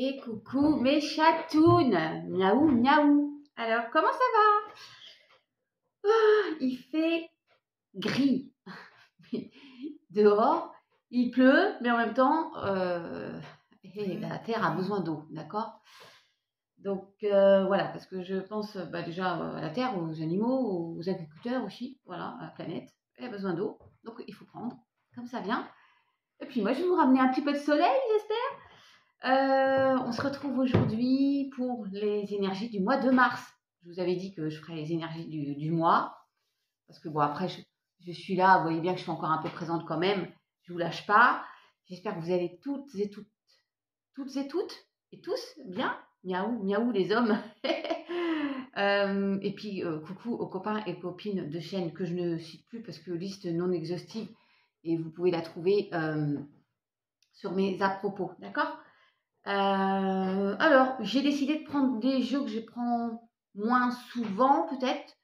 Et coucou mes chatounes, miaou miaou. Alors comment ça va? Il fait gris dehors, il pleut, mais en même temps la terre a besoin d'eau, d'accord? Donc voilà, parce que je pense déjà à la terre, aux animaux, aux agriculteurs aussi, voilà, à la planète, elle a besoin d'eau, donc il faut prendre comme ça vient. Et puis moi je vais vous ramener un petit peu de soleil, j'espère. On se retrouve aujourd'hui pour les énergies du mois de mars. Je vous avais dit que je ferais les énergies du mois. Parce que bon, après, je suis là. Vous voyez bien que je suis encore un peu présente quand même. Je ne vous lâche pas. J'espère que vous allez toutes et tous bien. Miaou, miaou les hommes. Et puis, coucou aux copains et copines de chaîne que je ne cite plus parce que liste non exhaustive. Et vous pouvez la trouver sur mes à propos. D'accord? Alors, j'ai décidé de prendre des jeux que je prends moins souvent, peut-être.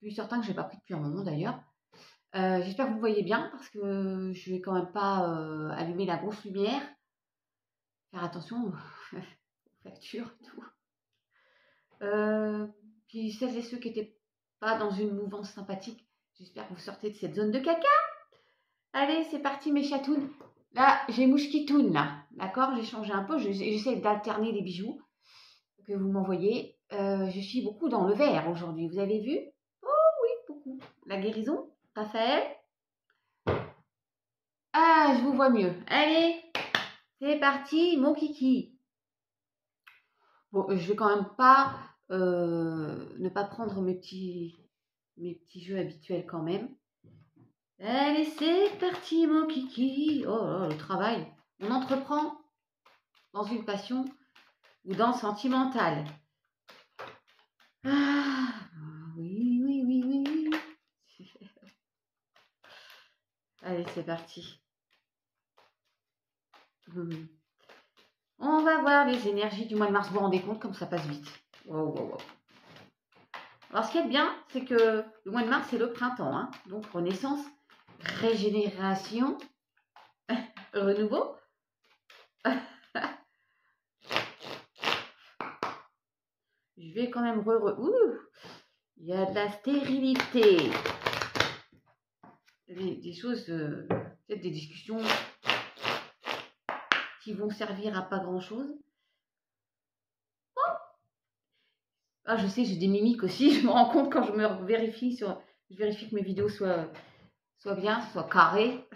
Puis certains que je n'ai pas pris depuis un moment d'ailleurs. J'espère que vous voyez bien parce que je vais quand même pas allumer la grosse lumière. Faire attention aux factures et tout. Puis celles et ceux qui n'étaient pas dans une mouvance sympathique, j'espère que vous sortez de cette zone de caca. Allez, c'est parti mes chatounes. Là, j'ai Mouchkitoun, là. D'accord? J'ai changé un peu. J'essaie d'alterner les bijoux que vous m'envoyez. Je suis beaucoup dans le vert aujourd'hui. Vous avez vu? Oh oui, beaucoup. La guérison, Raphaël. Ah, je vous vois mieux. Allez, c'est parti, mon kiki. Bon, je vais quand même pas ne pas prendre mes petits jeux habituels quand même. Allez, c'est parti, mon kiki. Oh là, le travail. On entreprend dans une passion ou dans le sentimental. Ah, oui, oui, oui, oui. Allez, c'est parti. On va voir les énergies du mois de mars. Vous vous rendez compte comme ça passe vite. Wow, wow, wow. Alors, ce qui est bien, c'est que le mois de mars, c'est le printemps. Hein. Donc, renaissance, régénération, renouveau. Je vais quand même il y a de la stérilité. Des choses, peut-être des discussions qui vont servir à pas grand-chose. Oh, ah, je sais, j'ai des mimiques aussi. Je me rends compte quand je me vérifie je vérifie que mes vidéos soient bien, soient carrées.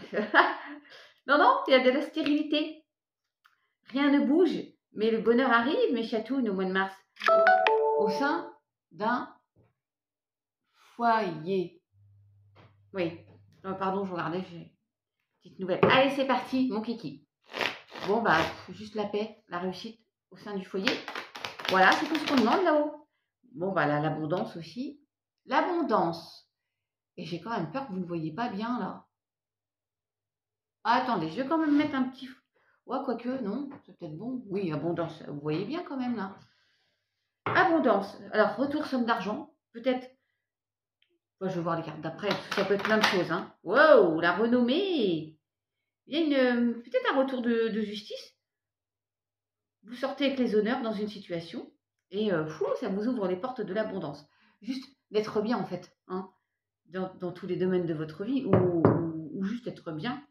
Non, non, il y a de la stérilité. Rien ne bouge, mais le bonheur arrive, mes chatounes, au mois de mars. Au sein d'un foyer. Oui, non, pardon, je regardais, j'ai une petite nouvelle. Allez, c'est parti, mon kiki. Bon, juste la paix, la réussite au sein du foyer. Voilà, c'est tout ce qu'on demande là-haut. Bon, l'abondance aussi. L'abondance. Et j'ai quand même peur que vous ne voyez pas bien, là. Ah, attendez, je vais quand même mettre un petit... Ouais, quoique, non, c'est peut-être bon. Oui, abondance, vous voyez bien quand même, là. Abondance. Alors, retour somme d'argent. Peut-être... je vais voir les cartes d'après, ça peut être plein de choses. Hein. Wow, la renommée. Il y a peut-être un retour de justice. Vous sortez avec les honneurs dans une situation et ça vous ouvre les portes de l'abondance. Juste d'être bien en fait, hein, dans tous les domaines de votre vie ou juste être bien.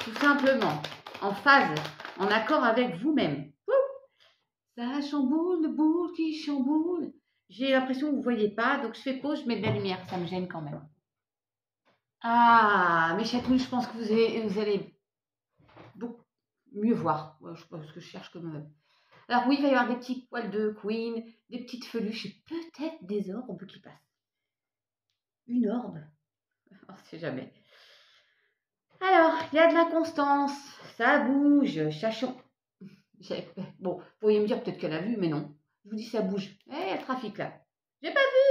Tout simplement, en phase, en accord avec vous-même. Ça chamboule, le boule qui chamboule. J'ai l'impression que vous ne voyez pas, donc je fais pause, je mets de la lumière, ça me gêne quand même. Ah, mes chatouilles, je pense que vous allez beaucoup mieux voir. Ouais, je sais pas ce que je cherche comme... Alors oui, il va y avoir des petits poils de queen, des petites feluches et peut-être des orbes qui passent. Une orbe? On ne sait jamais. Alors, il y a de l'inconstance, ça bouge, chachon. Bon, vous pourriez me dire peut-être qu'elle a vu, mais non. Je vous dis ça bouge. Eh, il y a le trafic là. J'ai pas vu.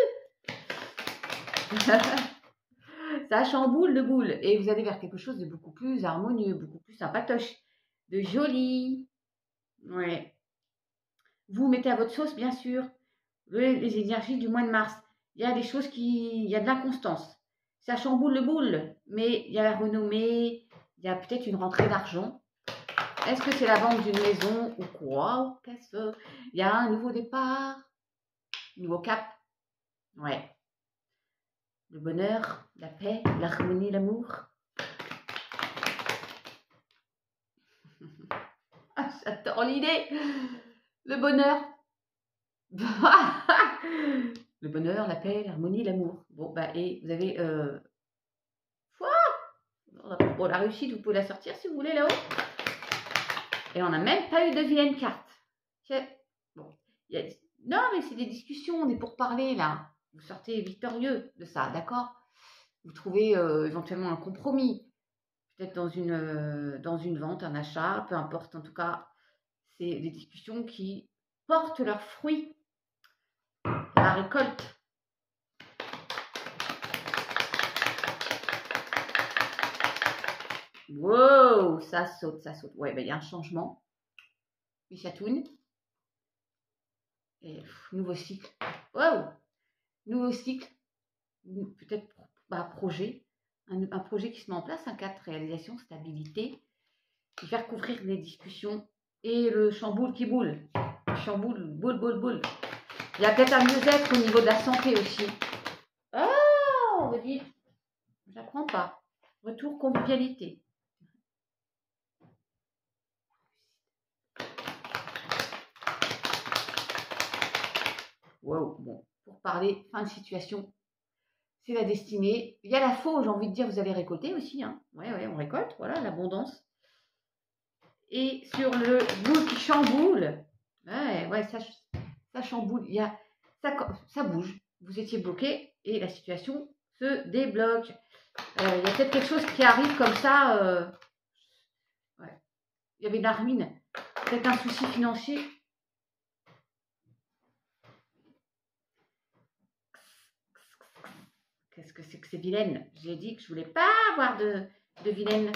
Ça chamboule de boule. Et vous allez vers quelque chose de beaucoup plus harmonieux, beaucoup plus sympatoche, de joli. Ouais. Vous mettez à votre sauce, bien sûr, les énergies du mois de mars. Il y a des choses il y a de l'inconstance. Ça chamboule le boule, mais il y a la renommée, il y a peut-être une rentrée d'argent. Est-ce que c'est la vente d'une maison ou quoi? Qu'est-ce? Il y a un nouveau départ, nouveau cap. Ouais. Le bonheur, la paix, l'harmonie, l'amour. Ah, j'adore l'idée. Le bonheur. Le bonheur, la paix, l'harmonie, l'amour. Bon, bah, et vous avez... Bon, la réussite, vous pouvez la sortir si vous voulez là-haut. Et on n'a même pas eu de vilaine carte. Bon, non, mais c'est des discussions, on est pour parler là. Vous sortez victorieux de ça, d'accord? Vous trouvez éventuellement un compromis. Peut-être dans une vente, un achat, peu importe. En tout cas, c'est des discussions qui portent leurs fruits. La récolte. Wow, ça saute, ça saute. Ouais, ben, il y a un changement. Michatoun. Et nouveau cycle. Wow, nouveau cycle. Peut-être projet. Un projet qui se met en place, un cadre de réalisation, stabilité. Et faire couvrir les discussions. Et le chamboule qui boule. Chamboule, boule, boule, boule. Il y a peut-être un mieux-être au niveau de la santé aussi. Oh, on me dit, j'apprends pas. Retour convivialité. Wow, bon, pour parler fin de situation, c'est la destinée. Il y a la faux, j'ai envie de dire, vous allez récolter aussi. Hein. Ouais, on récolte, voilà, l'abondance. Et sur le boule qui chamboule, ouais, ça chamboule. Ça bouge. Vous étiez bloqué et la situation se débloque. Il y a peut-être quelque chose qui arrive comme ça. Ouais. Il y avait de la ruine. Peut-être un souci financier. Qu'est-ce que c'est que ces vilaines? J'ai dit que je voulais pas avoir de vilaines,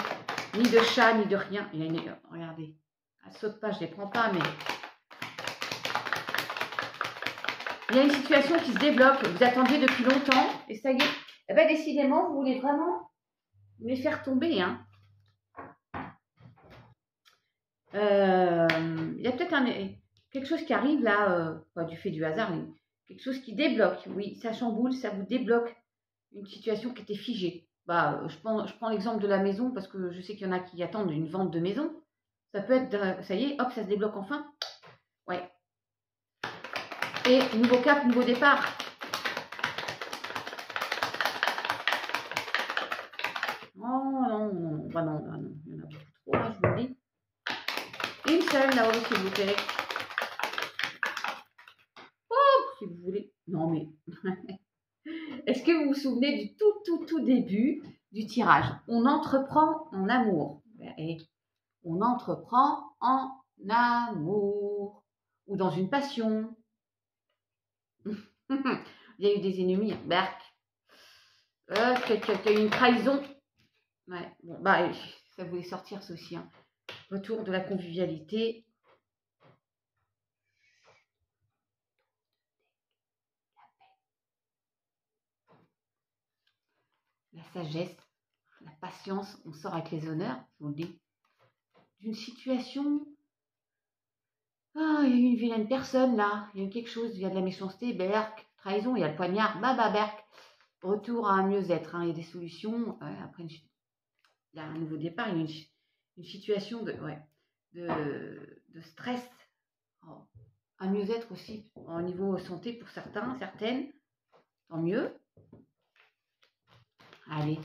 ni de chat, ni de rien. Il y a une... Regardez, elle saute pas, je les prends pas, mais... Il y a une situation qui se débloque, vous attendiez depuis longtemps, et ça y est. Eh bien, décidément, vous voulez vraiment me les faire tomber. Hein. Il y a peut-être quelque chose qui arrive là, pas du fait du hasard, mais quelque chose qui débloque. Oui, ça chamboule, ça vous débloque une situation qui était figée. Je prends l'exemple de la maison parce que je sais qu'il y en a qui attendent une vente de maison. Ça peut être, ça y est, hop, ça se débloque enfin. Ouais. Et nouveau cap, nouveau départ. Oh non, bah non, il y en a beaucoup trop, là, je vous le dis. Une seule là-haut, s'il vous plaît. Oh, si vous voulez. Non, mais... Est-ce que vous vous souvenez du tout début du tirage? On entreprend en amour. Et on entreprend en amour. Ou dans une passion. Il y a eu des ennemis. Berk. Il y a eu une trahison. Ouais, bon, ça voulait sortir ça aussi. Hein. Retour de la convivialité. La sagesse, la patience, on sort avec les honneurs, je vous le dis. D'une situation. Ah, il y a eu une vilaine personne là, il y a eu quelque chose, il y a de la méchanceté, Berk, trahison, il y a le poignard, Berk. Retour à un mieux-être, hein. Il y a des solutions. Après, il y a un nouveau départ, il y a une situation de stress. Oh, un mieux-être aussi au niveau santé pour certains, certaines. Tant mieux. Allez,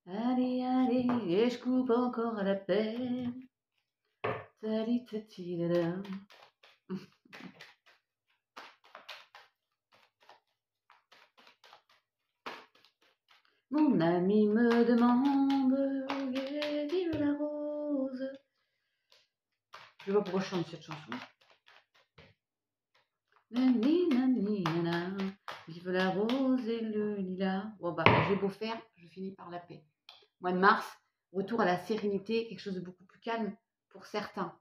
et je coupe encore à la peine. Mon ami me demande, vive la rose. Je sais pas pourquoi je chante cette chanson. Vive la rose et le lilas. Bon j'ai beau faire, je finis par la paix. Mois de mars, retour à la sérénité, quelque chose de beaucoup plus calme pour certains.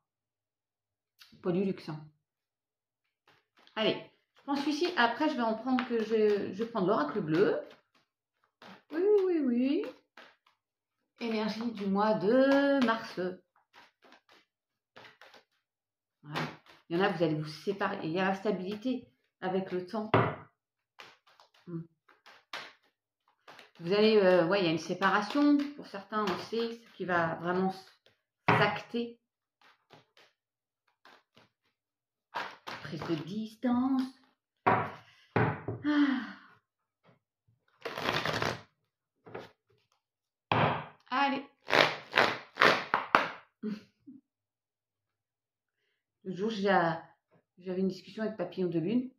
Pas du luxe. Hein. Allez, je prends celui-ci. Après, je vais en prendre que je vais prendre l'oracle bleu. Oui. Énergie du mois de mars. Il y en a, vous allez vous séparer. Il y a la stabilité avec le temps. Vous allez, ouais, il y a une séparation. Pour certains, on sait ce qui va vraiment s'acter. Prise de distance. Allez. Le jour, j'avais une discussion avec Papillon de Lune.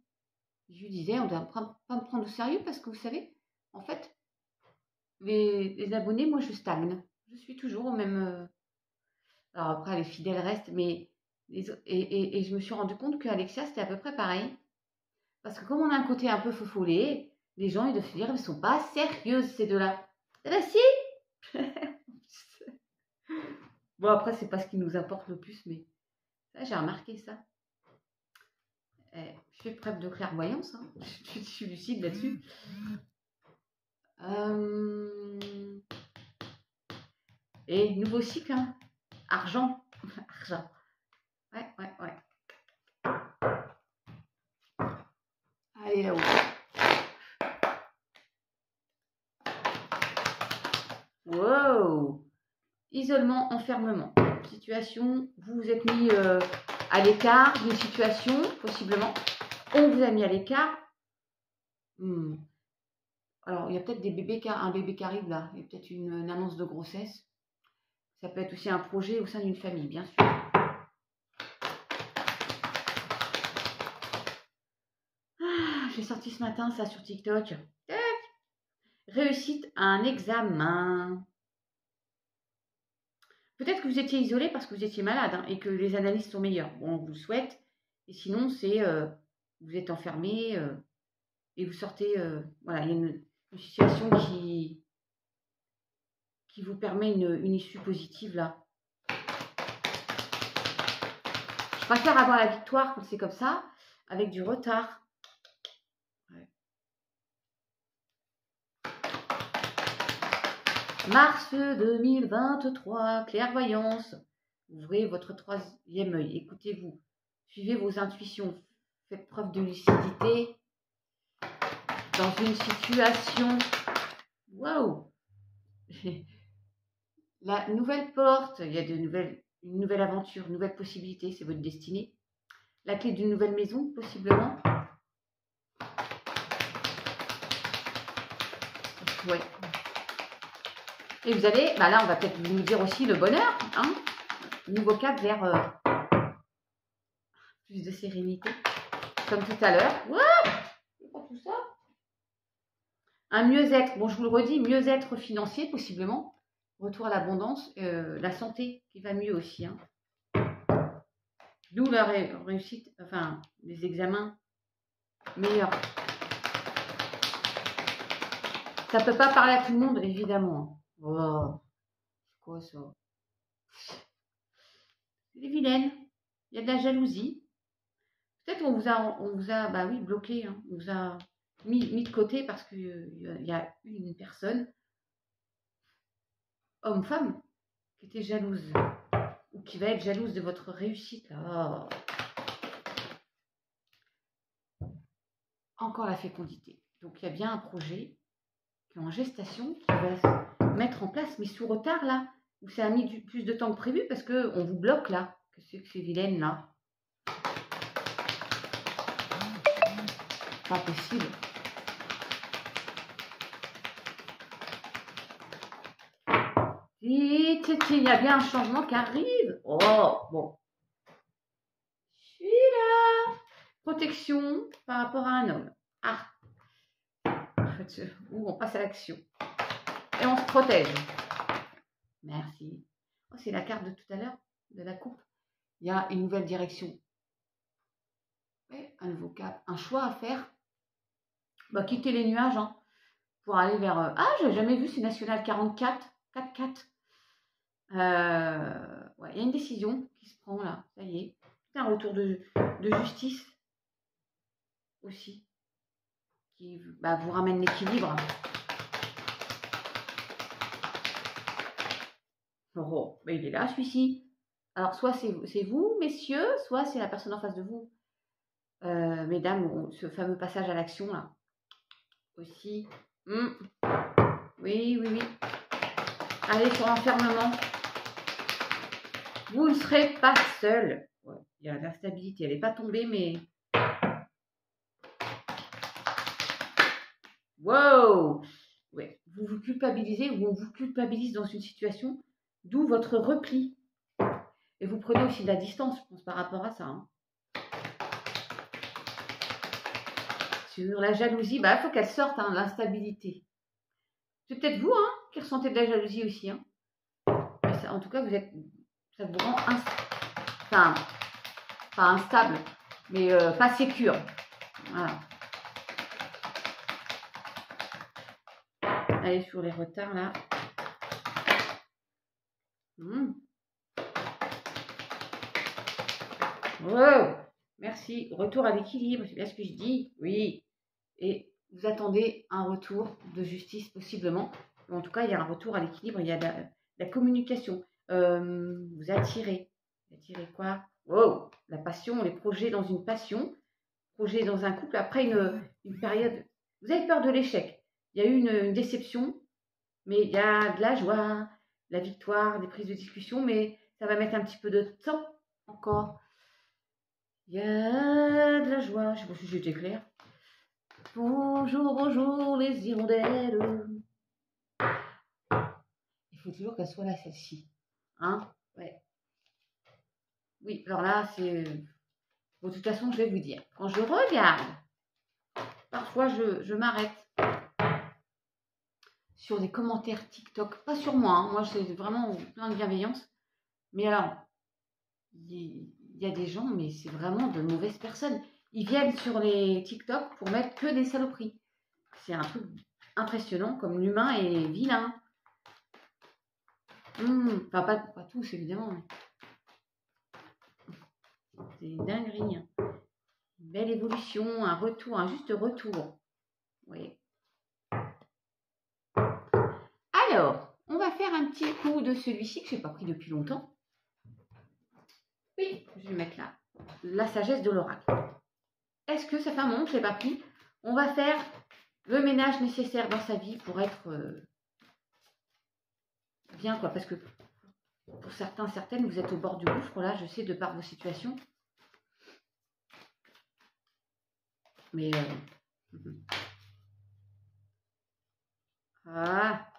Je lui disais, on ne doit pas me prendre au sérieux parce que vous savez, en fait, les abonnés, moi, je stagne. Je suis toujours au même... Alors après, les fidèles restent, mais... Et je me suis rendu compte qu'Alexia, c'était à peu près pareil. Parce que comme on a un côté un peu faux-follet, les gens, ils doivent se dire, ils ne sont pas sérieuses, ces deux-là. Eh ben si. Bon, après, c'est pas ce qui nous importe le plus, mais ça, j'ai remarqué ça. Je fais preuve de clairvoyance, hein. Je suis lucide là-dessus. Et nouveau cycle, hein. Argent. Argent. Ouais. Allez, là-haut. Wow. Isolement, enfermement. Situation, vous vous êtes mis à l'écart d'une situation, possiblement. On vous a mis à l'écart. Alors, il y a peut-être un bébé qui arrive là. Il y a peut-être une annonce de grossesse. Ça peut être aussi un projet au sein d'une famille, bien sûr. J'ai sorti ce matin ça sur TikTok. Réussite à un examen. Peut-être que vous étiez isolé parce que vous étiez malade, hein, et que les analyses sont meilleures. Bon, on vous le souhaite. Et sinon, c'est vous êtes enfermé et vous sortez. Voilà, il y a une situation qui vous permet une issue positive là. Je préfère avoir la victoire quand c'est comme ça, avec du retard. Ouais. Mars 2023, clairvoyance. Ouvrez votre troisième œil, écoutez-vous, suivez vos intuitions, faites preuve de lucidité dans une situation. Waouh! La nouvelle porte, il y a une nouvelle aventure, une nouvelle possibilité, c'est votre destinée. La clé d'une nouvelle maison, possiblement. Ouais. Et vous allez, bah là, on va peut-être nous dire aussi le bonheur, hein. Nouveau cap vers plus de sérénité, comme tout à l'heure. C'est pas tout ça. Un mieux-être, bon, je vous le redis, mieux-être financier, possiblement. Retour à l'abondance, la santé qui va mieux aussi, hein. D'où la réussite, enfin, les examens meilleurs. Ça peut pas parler à tout le monde, évidemment. Oh, c'est quoi ça? C'est des vilaines. Il y a de la jalousie. Peut-être on vous a, bah oui, bloqué. Hein. On vous a mis de côté parce qu'il y a une personne, homme-femme, qui était jalouse. Ou qui va être jalouse de votre réussite. Là. Oh. Encore la fécondité. Donc il y a bien un projet qui est en gestation, qui va se mettre en place, mais sous retard là, où ça a mis plus de temps que prévu parce qu'on vous bloque là. Que c'est que ces vilaines là? Pas possible. Il y a bien un changement qui arrive. Oh, bon. Je suis là. Protection par rapport à un homme. Ah. On passe à l'action. Et on se protège. Merci. Oh, c'est la carte de tout à l'heure, de la coupe. Il y a une nouvelle direction. Ouais, un nouveau cap. Un choix à faire. Bah, quitter les nuages, hein, pour aller vers... Ah, j'ai jamais vu, c'est National 44. 4-4. Ouais, il y a une décision qui se prend là. Ça y est. C'est un retour de justice aussi. Qui vous ramène l'équilibre. Oh, il est là celui-ci. Alors, soit c'est vous, messieurs, soit c'est la personne en face de vous. Mesdames, ce fameux passage à l'action, là. Aussi. Oui, oui, oui. Allez, sur l'enfermement. Vous ne serez pas seul. Ouais, il y a la stabilité. Elle n'est pas tombée, mais... Wow! Ouais. Vous vous culpabilisez ou on vous culpabilise dans une situation, d'où votre repli. Et vous prenez aussi de la distance, je pense, par rapport à ça. Hein. Sur la jalousie, bah, il faut qu'elle sorte, hein, l'instabilité. C'est peut-être vous hein, qui ressentez de la jalousie aussi. Hein. Ça, en tout cas, ça vous rend enfin, pas instable, mais pas sécure. Voilà. Allez, sur les retards, là. Wow, merci. Retour à l'équilibre, c'est bien ce que je dis. Oui. Et vous attendez un retour de justice, possiblement. En tout cas, il y a un retour à l'équilibre, il y a de la communication. Vous attirez. Vous attirez quoi? Wow, la passion, les projets dans une passion, projets dans un couple. Après une période, vous avez peur de l'échec. Il y a eu une déception, mais il y a de la joie, de la victoire, des prises de discussion, mais ça va mettre un petit peu de temps encore. Il y a de la joie. Je sais pas si j'étais claire. Bonjour, bonjour les hirondelles. Il faut toujours qu'elle soit là, celle-ci. Hein? Ouais. Oui, alors là, c'est... Bon, de toute façon, je vais vous dire. Quand je regarde, parfois, je m'arrête sur des commentaires TikTok. Pas sur moi, hein. Moi, c'est vraiment plein de bienveillance. Mais alors, il y a des gens, mais c'est vraiment de mauvaises personnes. Ils viennent sur les TikTok pour mettre que des saloperies. C'est un truc impressionnant, comme l'humain est vilain. Enfin, pas tous, évidemment. C'est une dinguerie. Hein. Une belle évolution, un retour, un juste retour. Oui. Alors, on va faire un petit coup de celui-ci que je n'ai pas pris depuis longtemps. Oui, je vais mettre là. La sagesse de l'oracle. Est-ce que ça fait un moment que je ne l'ai pas pris? On va faire le ménage nécessaire dans sa vie pour être bien, quoi. Parce que pour certains, certaines, vous êtes au bord du gouffre, là, je sais, de par vos situations. Mais... Ah,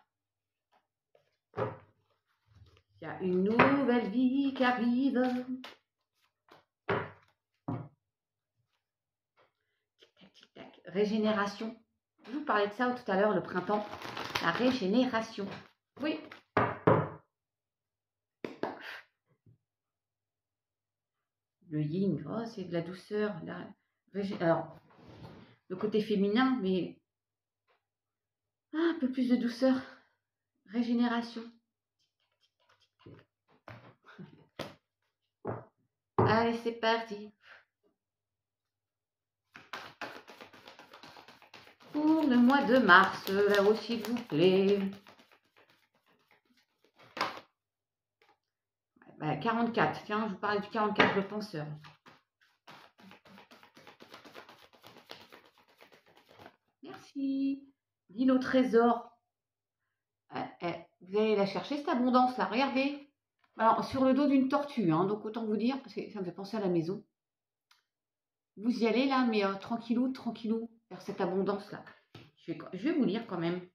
il y a une nouvelle vie qui arrive. Tic-tac, tic-tac. Régénération. Je vous parlais de ça tout à l'heure, le printemps. La régénération. Oui. Le yin, oh, c'est de la douceur. Alors, le côté féminin, mais un peu plus de douceur. Régénération. Allez, c'est parti. Pour le mois de mars, là-haut, s'il vous plaît. 44. Tiens, je vous parlais du 44, le penseur. Merci. L'île au trésor. Vous allez la chercher, cette abondance-là. Regardez. Alors, sur le dos d'une tortue. Hein, donc, autant vous dire, parce que ça me fait penser à la maison. Vous y allez, là, mais tranquillou, tranquillou, vers cette abondance-là. Je vais vous lire quand même.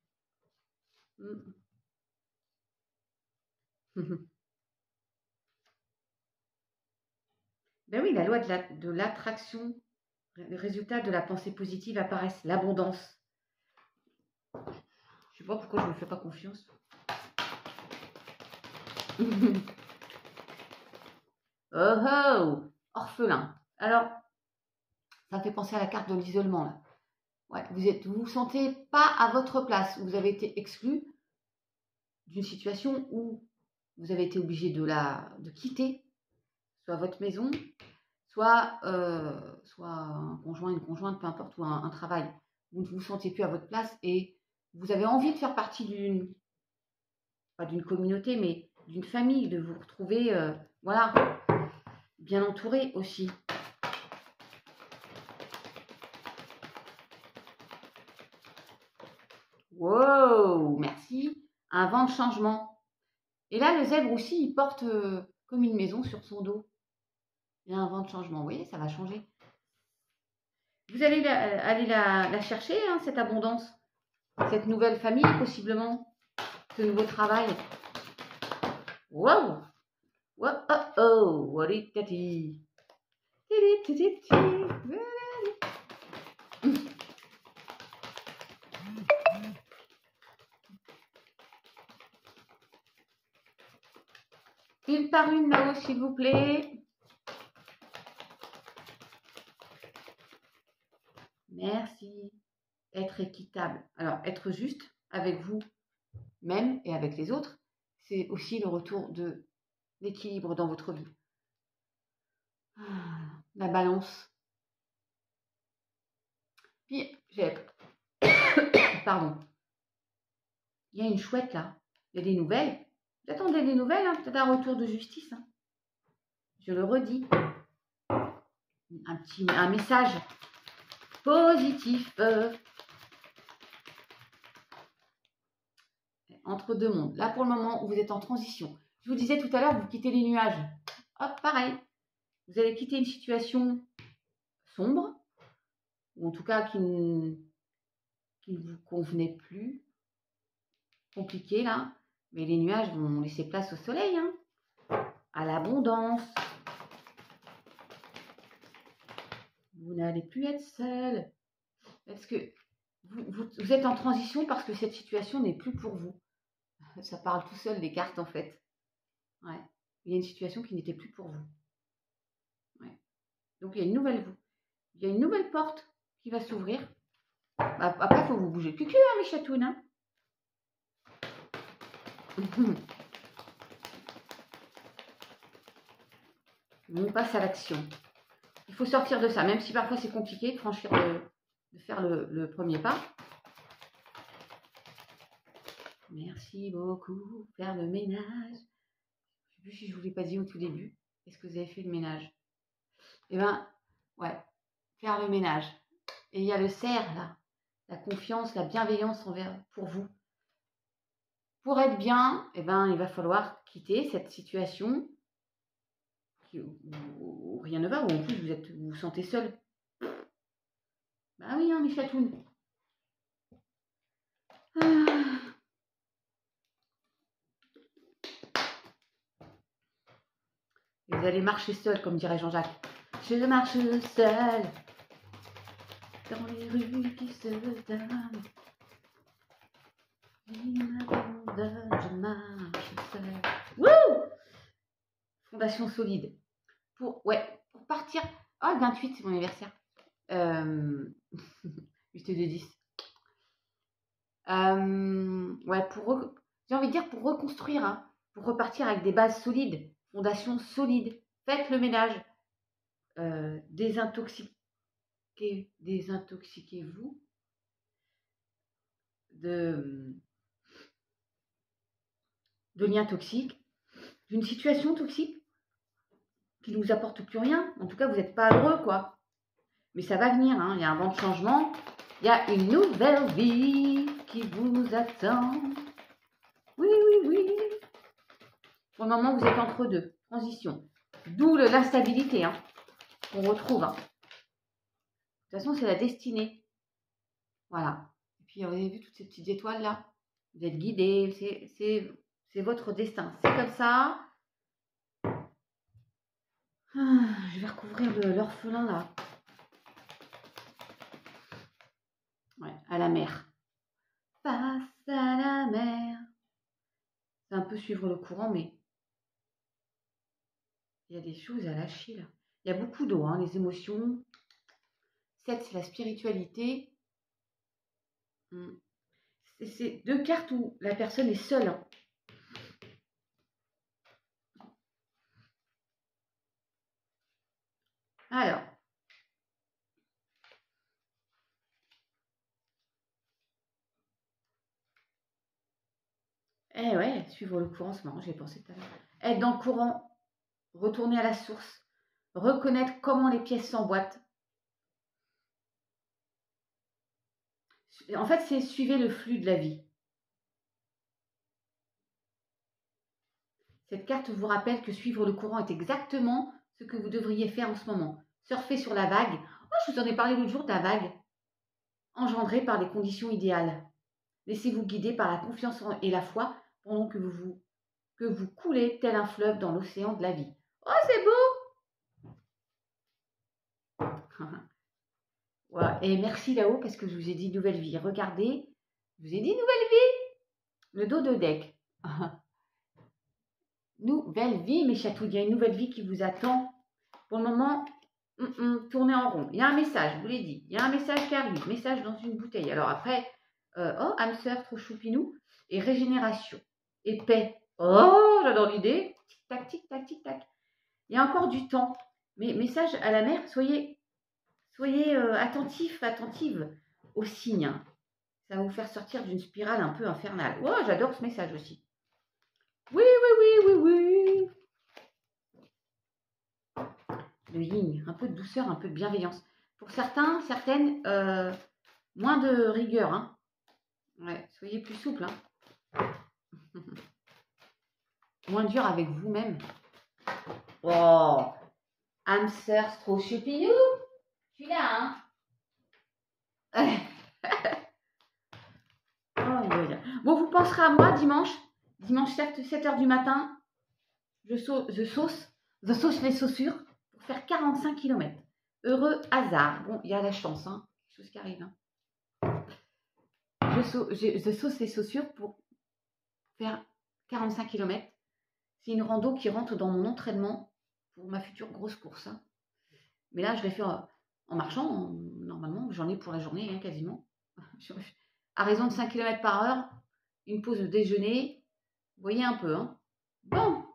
Ben oui, la loi de l'attraction, le résultat de la pensée positive apparaissent, l'abondance. Je ne sais pas pourquoi je ne me fais pas confiance. Oh oh, orphelin. Alors, ça me fait penser à la carte de l'isolement, là. Ouais, vous vous sentez pas à votre place. Vous avez été exclu d'une situation où vous avez été obligé de quitter soit votre maison, soit un conjoint, une conjointe, peu importe, ou un travail. Vous ne vous sentez plus à votre place et vous avez envie de faire partie pas d'une communauté, mais d'une famille, de vous retrouver Voilà. Bien entouré aussi. Wow, merci. Un vent de changement. Et là, le zèbre aussi, il porte comme une maison sur son dos. Il y a un vent de changement. Vous voyez, ça va changer. Vous allez aller la chercher, hein, cette abondance. Cette nouvelle famille, possiblement. Ce nouveau travail. Wow! Wow! Oh oh! Wari tati! Une par une là-haut, s'il vous plaît. Merci. Être équitable. Alors, être juste avec vous-même et avec les autres, c'est aussi le retour de l'équilibre dans votre vie. La balance. Puis, j'ai... Pardon. Il y a une chouette là. Il y a des nouvelles. Vous attendez des nouvelles, hein, peut-être un retour de justice. Hein. Je le redis. Un message positif. Entre deux mondes. Là, pour le moment, vous êtes en transition. Je vous disais tout à l'heure, vous quittez les nuages. Hop, pareil. Vous allez quitter une situation sombre, ou en tout cas qui ne vous convenait plus. Compliqué, là. Mais les nuages vont laisser place au soleil, hein, à l'abondance. Vous n'allez plus être seul. Parce que vous êtes en transition parce que cette situation n'est plus pour vous. Ça parle tout seul des cartes, en fait. Ouais. Il y a une situation qui n'était plus pour vous. Ouais. Donc, il y a une nouvelle vous. Il y a une nouvelle porte qui va s'ouvrir. Bah, après, il faut vous bouger le cul, hein, mes chatounes. Hein. On passe à l'action. Il faut sortir de ça, même si parfois c'est compliqué de franchir de faire le premier pas. Merci beaucoup. Faire le ménage. Je ne sais plus si je ne vous l'ai pas dit au tout début. Est-ce que vous avez fait le ménage? Eh bien, ouais, faire le ménage. Et il y a le cerf, là. La confiance, la bienveillance pour vous. Pour être bien, eh ben, il va falloir quitter cette situation où rien ne va, où en plus vous vous sentez seul. Bah oui, hein, mes chatounes. Vous allez marcher seul, comme dirait Jean-Jacques. Je marche seul dans les rues qui se donnent. Il m'abandonne, je marche seul. Wouh! Fondation solide. Pour partir. Oh, le 28, c'est mon anniversaire. 8 de 10. Ouais, j'ai envie de dire pour reconstruire, hein, pour repartir avec des bases solides, fondation solide. Faites le ménage. Désintoxiquez-vous de liens toxiques, d'une situation toxique qui ne vous apporte plus rien. En tout cas, vous n'êtes pas heureux, quoi. Mais ça va venir, hein. Il y a un vent de changement. Il y a une nouvelle vie qui vous attend. Oui, oui, oui. Pour le moment, vous êtes entre deux. Transition. D'où l'instabilité, hein, qu'on retrouve. Hein. De toute façon, c'est la destinée. Voilà. Et puis, vous avez vu toutes ces petites étoiles là? Vous êtes guidés. C'est votre destin. C'est comme ça. Je vais recouvrir l'orphelin là. Ouais, à la mer. Face à la mer. C'est un peu suivre le courant, mais il y a des choses à lâcher là. Il y a beaucoup d'eau, hein, les émotions. 7, c'est la spiritualité. C'est deux cartes où la personne est seule. Hein. Alors. Eh ouais, suivre le courant, c'est marrant, j'ai pensé tout à l'heure. Être dans le courant, retourner à la source, reconnaître comment les pièces s'emboîtent. En fait, c'est suivre le flux de la vie. Cette carte vous rappelle que suivre le courant est exactement ce que vous devriez faire en ce moment. Surfer sur la vague. Oh, je vous en ai parlé l'autre jour de la vague. Engendrée par des conditions idéales. Laissez-vous guider par la confiance et la foi pendant que vous coulez tel un fleuve dans l'océan de la vie. Oh, c'est beau. Ouais. Et merci là-haut parce que je vous ai dit nouvelle vie. Regardez, je vous ai dit nouvelle vie. Le dos de deck. Nouvelle vie, mes chatouilles. Il y a une nouvelle vie qui vous attend. Pour le moment, tournez en rond. Il y a un message, je vous l'ai dit. Il y a un message qui arrive. Message dans une bouteille. Alors après, oh, hamster, trop choupinou. Et régénération. Et paix. Oh, j'adore l'idée. Tic-tac, tic-tac, tic-tac. Il y a encore du temps. Mais message à la mère, soyez attentif, attentive aux signes. Ça va vous faire sortir d'une spirale un peu infernale. Oh, j'adore ce message aussi. Oui, oui, oui, oui, oui. Le yin, un peu de douceur, un peu de bienveillance. Pour certains, certaines, moins de rigueur. Hein. Ouais, soyez plus souple. Hein. Moins dur avec vous-même. Oh, hamster trop choupinou. Je suis là, hein. Oh, bon, vous penserez à moi dimanche 7h du matin. Je sauce les saussures pour faire 45 km. Heureux hasard. Bon, il y a la chance, hein. Quelque chose qui arrive. Hein. Je sauce les saussures pour faire 45 km. C'est une rando qui rentre dans mon entraînement pour ma future grosse course. Hein. Mais là, je l'ai fait en marchant. Normalement, j'en ai pour la journée, hein, quasiment. À raison de 5 km par heure, une pause de déjeuner. Vous voyez un peu. Hein. Bon.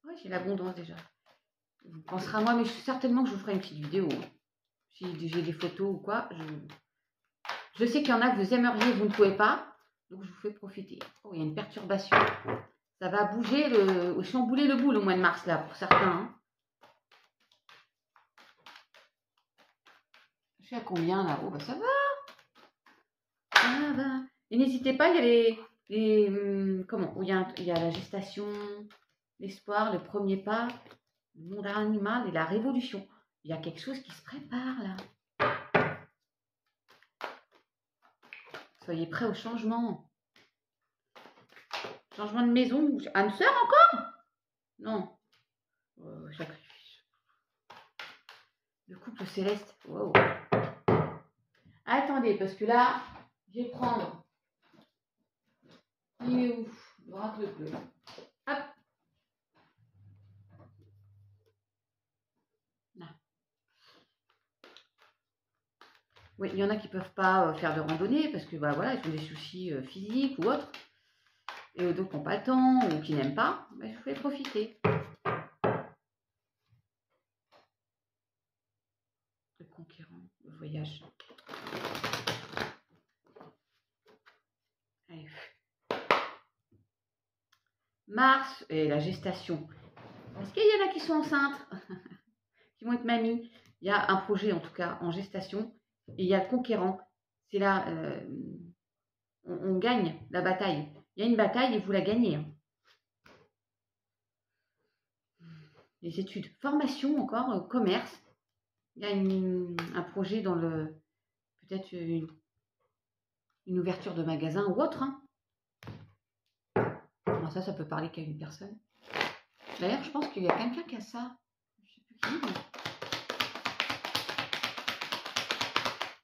Ouais, j'ai l'abondance déjà. Vous penserez à moi, mais certainement que je vous ferai une petite vidéo. Hein. Si j'ai des photos ou quoi. Je sais qu'il y en a que vous aimeriez, vous ne pouvez pas. Donc, je vous fais profiter. Oh, il y a une perturbation. Ça va bouger, chambouler le boule au mois de mars, là, pour certains. Hein. Je sais à combien, là. Oh, bah ça va. Ça va. Et n'hésitez pas, il y a comment, il y a la gestation, l'espoir, le premier pas, le monde animal et la révolution. Il y a quelque chose qui se prépare, là. Soyez prêts au changement. Changement de maison. Hamster encore? Non. Sacrifice. Le couple céleste. Wow. Attendez, parce que là, je vais prendre. Il est où? Le racle bleu. Hop. Là. Oui, il y en a qui ne peuvent pas faire de randonnée parce que bah, voilà, ils ont des soucis physiques ou autres. Et d'autres qui n'ont pas le temps ou qui n'aiment pas. Bah, je vous fais profiter. Le conquérant, le voyage. Allez. Mars et la gestation. Est-ce qu'il y en a qui sont enceintes? Qui vont être mamies? Il y a un projet en tout cas en gestation. Et il y a le conquérant. C'est là, on gagne la bataille. Il y a une bataille et vous la gagnez. Hein. Les études. Formation encore, commerce. Il y a un projet dans le... Peut-être une ouverture de magasin ou autre. Hein. Alors ça peut parler qu'à une personne. D'ailleurs, je pense qu'il y a quelqu'un qui a ça. Je ne sais plus qui.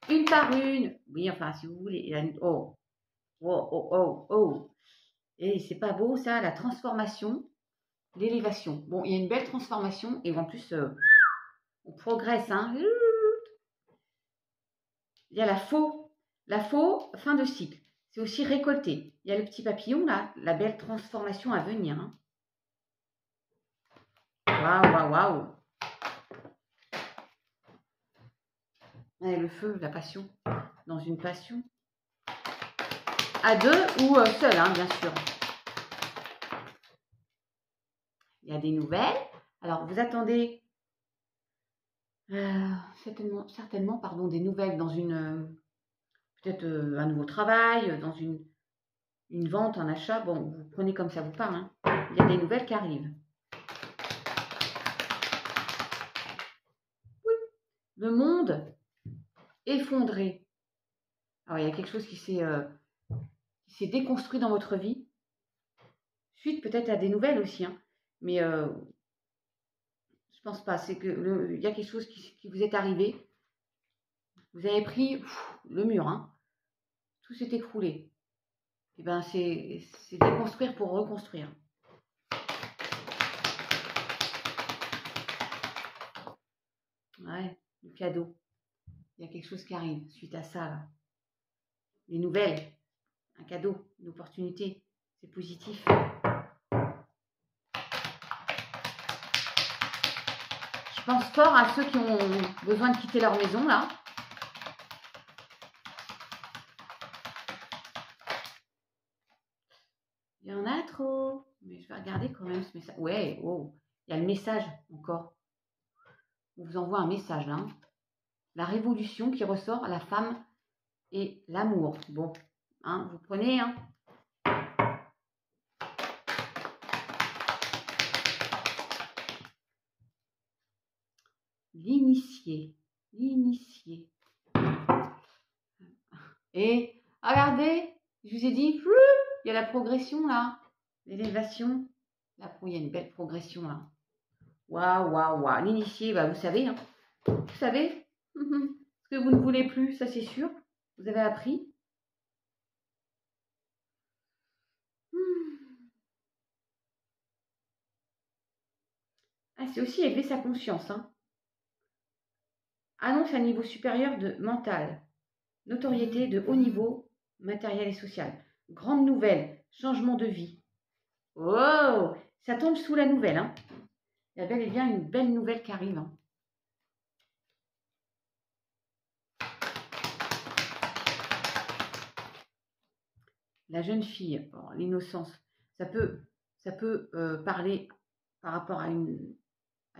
Mais... Une par une. Oui, enfin, si vous voulez. Oh. Oh, oh, oh, oh. Et c'est pas beau, ça, la transformation, l'élévation. Bon, il y a une belle transformation. Et en plus, on progresse. Hein. Il y a la faux. La faux, fin de cycle. C'est aussi récolter. Il y a le petit papillon, là, la belle transformation à venir. Hein. Waouh, waouh, waouh. Et le feu, la passion, dans une passion. À deux ou seul, hein, bien sûr. Il y a des nouvelles. Alors, vous attendez certainement, pardon, des nouvelles dans peut-être un nouveau travail, dans une vente, un achat. Bon, vous prenez comme ça vous parle. Hein. Il y a des nouvelles qui arrivent. Oui, le monde effondré. Alors, il y a quelque chose qui s'est déconstruit dans votre vie. Suite peut-être à des nouvelles aussi. Hein. Mais je pense pas. C'est que il y a quelque chose qui vous est arrivé. Vous avez pris le mur. Hein. Tout s'est écroulé. Et ben c'est déconstruire pour reconstruire. Ouais, le cadeau. Il y a quelque chose qui arrive suite à ça, là. Des nouvelles, un cadeau, une opportunité. C'est positif. Je pense fort à ceux qui ont besoin de quitter leur maison, là. Il y en a trop. Mais je vais regarder quand même ce message. Ouais, oh. Il y a le message encore. On vous envoie un message, là. Hein. La révolution qui ressort, la femme et l'amour. Bon, hein, vous prenez, hein. L'initié. L'initié. Et regardez, je vous ai dit, il y a la progression là. L'élévation. Là, il y a une belle progression là. Waouh, waouh, waouh. L'initié, bah, vous savez, hein. Vous savez ce que vous ne voulez plus, ça c'est sûr. Vous avez appris. Ah, c'est aussi élever sa conscience. Hein. Annonce un niveau supérieur de mental. Notoriété de haut niveau, matériel et social. Grande nouvelle, changement de vie. Oh, ça tombe sous la nouvelle. Hein. Il y a bel et bien une belle nouvelle qui arrive. Hein. La jeune fille, l'innocence, ça peut parler par rapport à un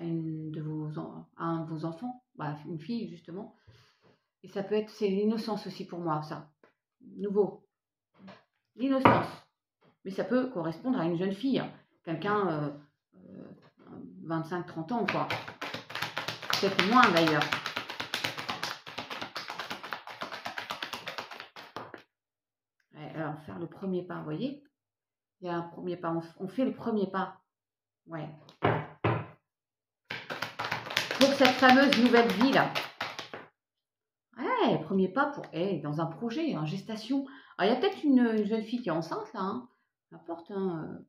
de vos enfants, bah, une fille justement. Et ça peut être, c'est l'innocence aussi pour moi, ça. Nouveau. L'innocence. Mais ça peut correspondre à une jeune fille, hein. Quelqu'un 25-30 ans, quoi. Peut-être moins d'ailleurs. Alors, faire le premier pas, vous voyez? Il y a un premier pas, on fait le premier pas. Ouais. Pour cette fameuse nouvelle vie, là. Ouais, premier pas pour, dans un projet, en gestation. Alors, il y a peut-être une jeune fille qui est enceinte, là. Hein. N'importe, hein.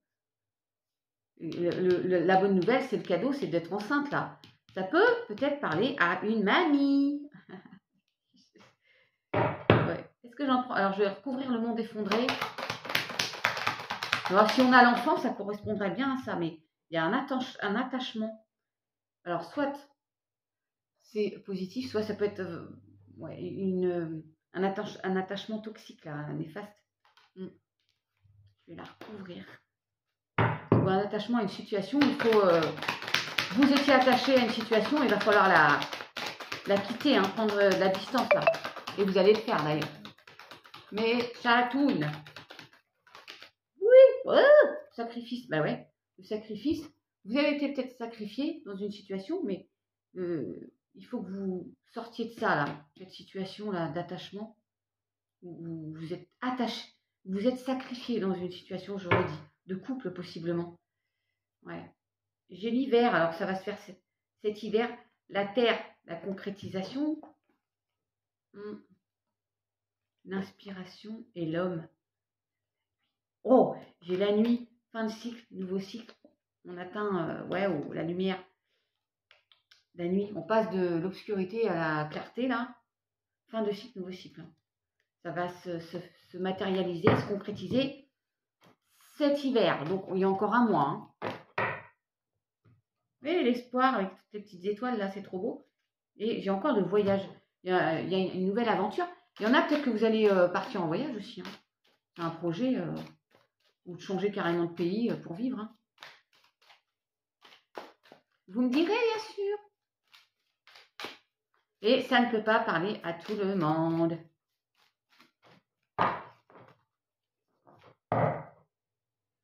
La bonne nouvelle, c'est le cadeau, c'est d'être enceinte, là. Ça peut peut-être parler à une mamie. Ouais. Est-ce que j'en prends? Alors, je vais recouvrir le monde effondré. Alors, si on a l'enfant, ça correspondrait bien à ça, mais il y a un attachement. Alors, soit c'est positif, soit ça peut être un attachement toxique, là, néfaste. Je vais la recouvrir. Ou un attachement à une situation, il faut... vous étiez attaché à une situation, il va falloir la quitter, hein, prendre de la distance, là. Et vous allez le faire, d'ailleurs. Mais chatouille. Oui, sacrifice. Bah ouais, le sacrifice. Vous avez été peut-être sacrifié dans une situation, mais il faut que vous sortiez de ça, là. Cette situation-là d'attachement. Où vous êtes attaché. Vous êtes sacrifié dans une situation, j'aurais dit, de couple possiblement. Ouais. J'ai l'hiver, alors ça va se faire cet hiver. La terre, la concrétisation. L'inspiration et l'homme. Oh, j'ai la nuit, fin de cycle, nouveau cycle. On atteint, la lumière. La nuit, on passe de l'obscurité à la clarté, là. Fin de cycle, nouveau cycle. Ça va se matérialiser, se concrétiser cet hiver. Donc, il y a encore un mois. Hein. Et l'espoir avec toutes les petites étoiles, là, c'est trop beau. Et j'ai encore de voyage. Il y a une nouvelle aventure. Il y en a peut-être que vous allez partir en voyage aussi. Hein. C'est un projet ou de changer carrément de pays pour vivre. Hein. Vous me direz, bien sûr. Et ça ne peut pas parler à tout le monde.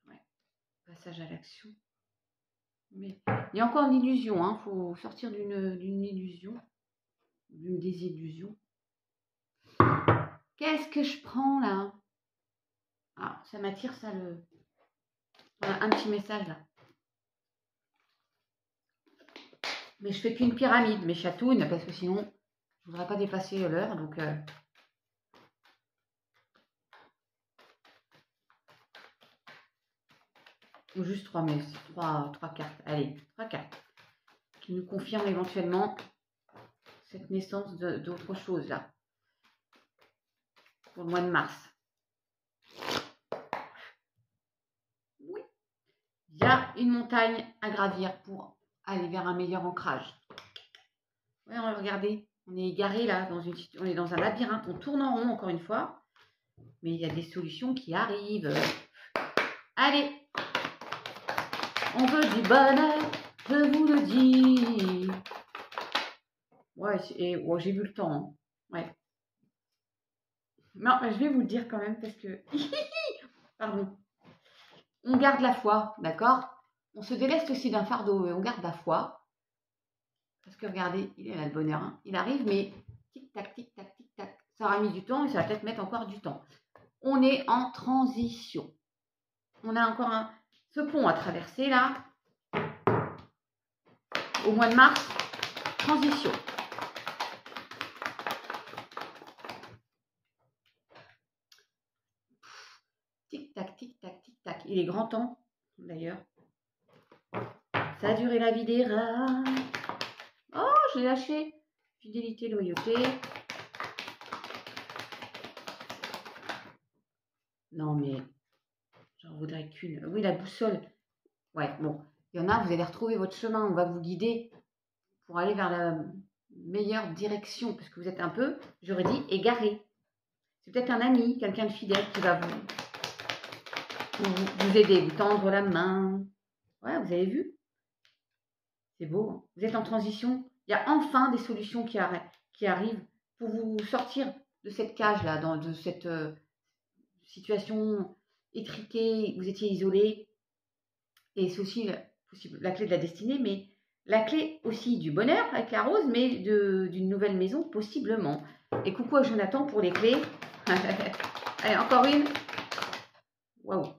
Ouais. Passage à l'action. Mais il y a encore une illusion. Il faut sortir d'une illusion. D'une désillusion. Qu'est-ce que je prends là? Ah, ça m'attire ça le... Voilà, un petit message là. Mais je fais qu'une pyramide, mes chatounes, parce que sinon, je ne voudrais pas dépasser l'heure. Donc, ou juste 3 cartes. Allez, 3 cartes. Qui nous confirment éventuellement cette naissance d'autre chose là. Pour le mois de mars. Oui. Il y a une montagne à gravir pour aller vers un meilleur ancrage. Ouais, regardez, on est égaré là, on est dans un labyrinthe, on tourne en rond encore une fois, mais il y a des solutions qui arrivent. Allez, on veut du bonheur, je vous le dis. Ouais, et oh, j'ai vu le temps. Hein. Ouais. Non, je vais vous le dire quand même parce que... Pardon. On garde la foi, d'accord? On se déleste aussi d'un fardeau, mais on garde la foi. Parce que regardez, il est là le bonheur. Hein. Il arrive, mais tic-tac, tic-tac, tic-tac. Ça aura mis du temps et ça va peut-être mettre encore du temps. On est en transition. On a encore ce pont à traverser là. Au mois de mars, transition. Tic-tac, tic-tac, tic-tac. Il est grand temps, d'ailleurs. Ça a duré la vie des rats. Oh, je l'ai lâché. Fidélité, loyauté. Non, mais j'en voudrais qu'une. Oui, la boussole. Ouais, bon. Il y en a, vous allez retrouver votre chemin. On va vous guider pour aller vers la meilleure direction. Parce que vous êtes un peu, j'aurais dit, égaré. C'est peut-être un ami, quelqu'un de fidèle qui va vous aider, vous tendre la main. Ouais, vous avez vu? C'est beau. Hein. Vous êtes en transition. Il y a enfin des solutions qui arrivent pour vous sortir de cette cage-là, de cette situation étriquée. Vous étiez isolé. Et c'est aussi la clé de la destinée, mais la clé aussi du bonheur avec la rose, mais d'une nouvelle maison, possiblement. Et coucou à Jonathan pour les clés. Allez, encore une. Waouh.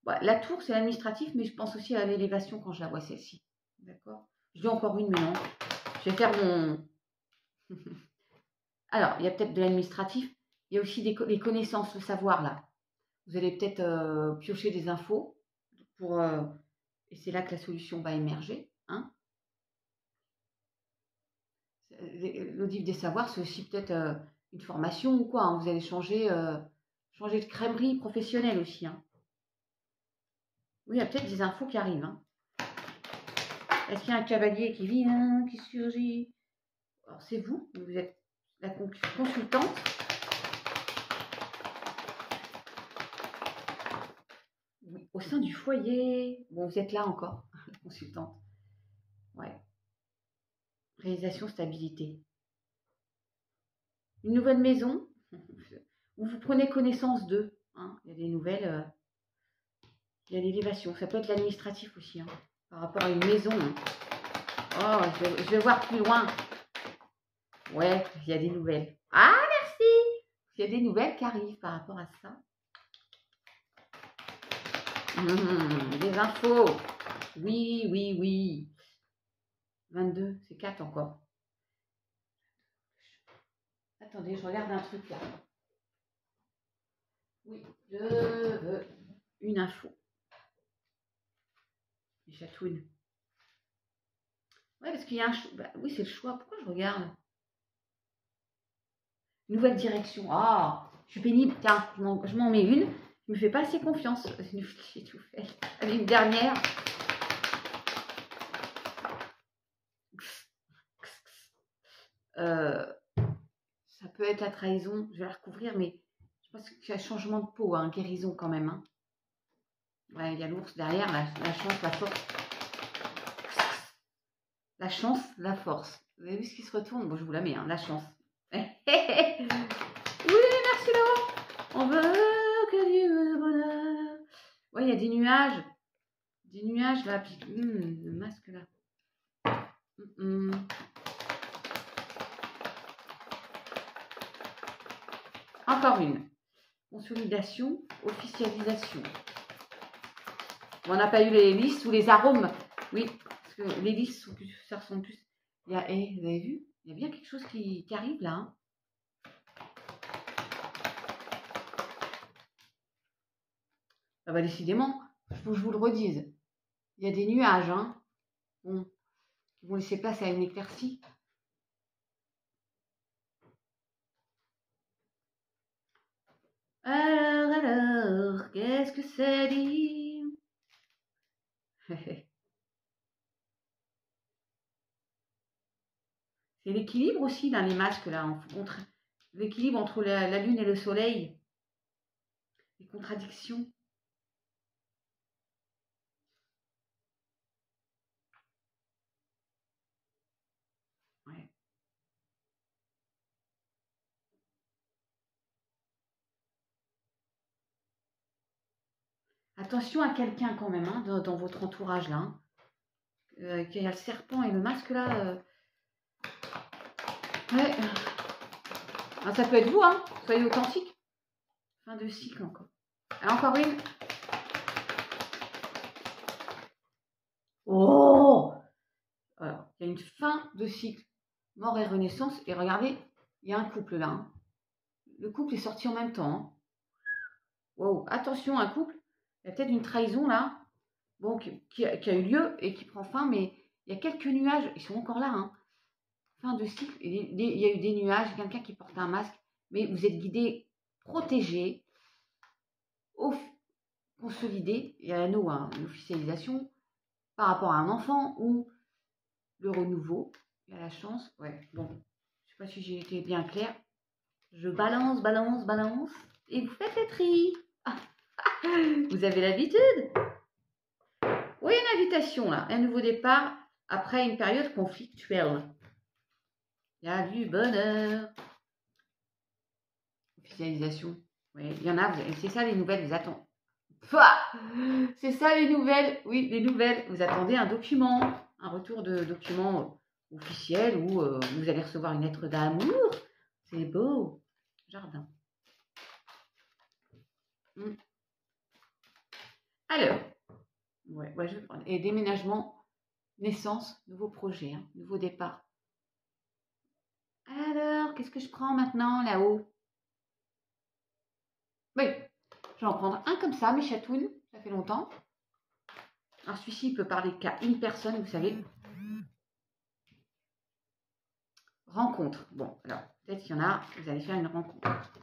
Ouais, la tour, c'est l'administratif, mais je pense aussi à l'élévation quand je la vois, celle-ci. D'accord. Je dis encore une, mais non. Je vais faire mon... Alors, il y a peut-être de l'administratif. Il y a aussi les connaissances, le savoir, là. Vous allez peut-être piocher des infos pour... et c'est là que la solution va émerger. Hein. L'audit des savoirs, c'est aussi peut-être une formation ou quoi. Hein. Vous allez changer de crèmerie professionnelle aussi. Hein. Oui, il y a peut-être des infos qui arrivent. Hein. Est-ce qu'il y a un cavalier qui vient, qui surgit? Alors, c'est vous êtes la consultante. Oui, au sein du foyer. Bon, vous êtes là encore, la consultante. Ouais. Réalisation, stabilité. Une nouvelle maison où vous prenez connaissance d'eux. Hein. Il y a des nouvelles... il y a l'élévation. Ça peut être l'administratif aussi. Hein, par rapport à une maison. Hein. Oh, je vais voir plus loin. Ouais, il y a des nouvelles. Ah, merci. Il y a des nouvelles qui arrivent par rapport à ça. Des infos. Oui, oui, oui. 22, c'est 4 encore. Attendez, je regarde un truc là. Oui, je veux une info. Les chatouines. Ouais, parce qu'il y a un choix. Bah, oui, c'est le choix. Pourquoi je regarde? Nouvelle direction. Ah, je suis pénible. Tiens, je m'en mets une. Je me fais pas assez confiance. J'ai tout fait. Allez, une dernière. Ça peut être la trahison. Je vais la recouvrir, mais je pense qu'il y a un changement de peau, hein, guérison quand même. Hein. Ouais, il y a l'ours derrière, la chance, la force. La chance, la force. Vous avez vu ce qui se retourne? Bon, je vous la mets, hein, la chance. Oui, merci Laurent. On veut que Dieu le bonheur. Ouais, il y a des nuages. Des nuages là. Puis, le masque là. Encore une. Consolidation, officialisation. Bon, on n'a pas eu les listes ou les arômes. Oui, parce que les listes, ça ressemble plus. Il y a, vous avez vu? Il y a bien quelque chose qui arrive là. Hein. Ah bah décidément, il faut que je vous le redise. Il y a des nuages, hein. Bon, qui vont laisser place à une éclaircie. Alors, qu'est-ce que ça dit? C'est l'équilibre aussi dans les masques là, l'équilibre entre la lune et le soleil, les contradictions. Ouais. Attention à quelqu'un quand même hein, dans votre entourage là. Hein. Qu'il y a le serpent et le masque là. Ouais. Ah, ça peut être vous, hein. Soyez authentique. Fin de cycle encore. Alors, encore une. Oh! Alors, il y a une fin de cycle. Mort et renaissance. Et regardez, il y a un couple là. Hein. Le couple est sorti en même temps. Hein. Wow. Attention, un couple. Il y a peut-être une trahison là. Bon, qui a eu lieu et qui prend fin. Mais il y a quelques nuages. Ils sont encore là. Hein. Fin de cycle. Il y a eu des nuages. Quelqu'un qui porte un masque. Mais vous êtes guidé, protégé, consolidé. Il y a à nous hein, une officialisation par rapport à un enfant ou le renouveau. Il y a la chance. Ouais, bon. Je sais pas si j'ai été bien claire. Je balance, balance, balance. Et vous faites les tri. Ah, vous avez l'habitude. Oui, une invitation là. Un nouveau départ après une période conflictuelle. Il y a du bonheur. Officialisation. Oui, il y en a. C'est ça les nouvelles, vous attendez. C'est ça les nouvelles. Oui, les nouvelles. Vous attendez un document. Un retour de document officiel où vous allez recevoir une lettre d'amour. C'est beau. Jardin. Alors, ouais, je vais prendre. Et déménagement, naissance, nouveau projet, hein, nouveau départ. Alors, qu'est-ce que je prends maintenant là-haut? Oui, je vais en prendre un comme ça, mes chatounes. Ça fait longtemps. Alors, celui-ci, il peut parler qu'à une personne, vous savez. Rencontre. Bon, alors, peut-être qu'il y en a, vous allez faire une rencontre.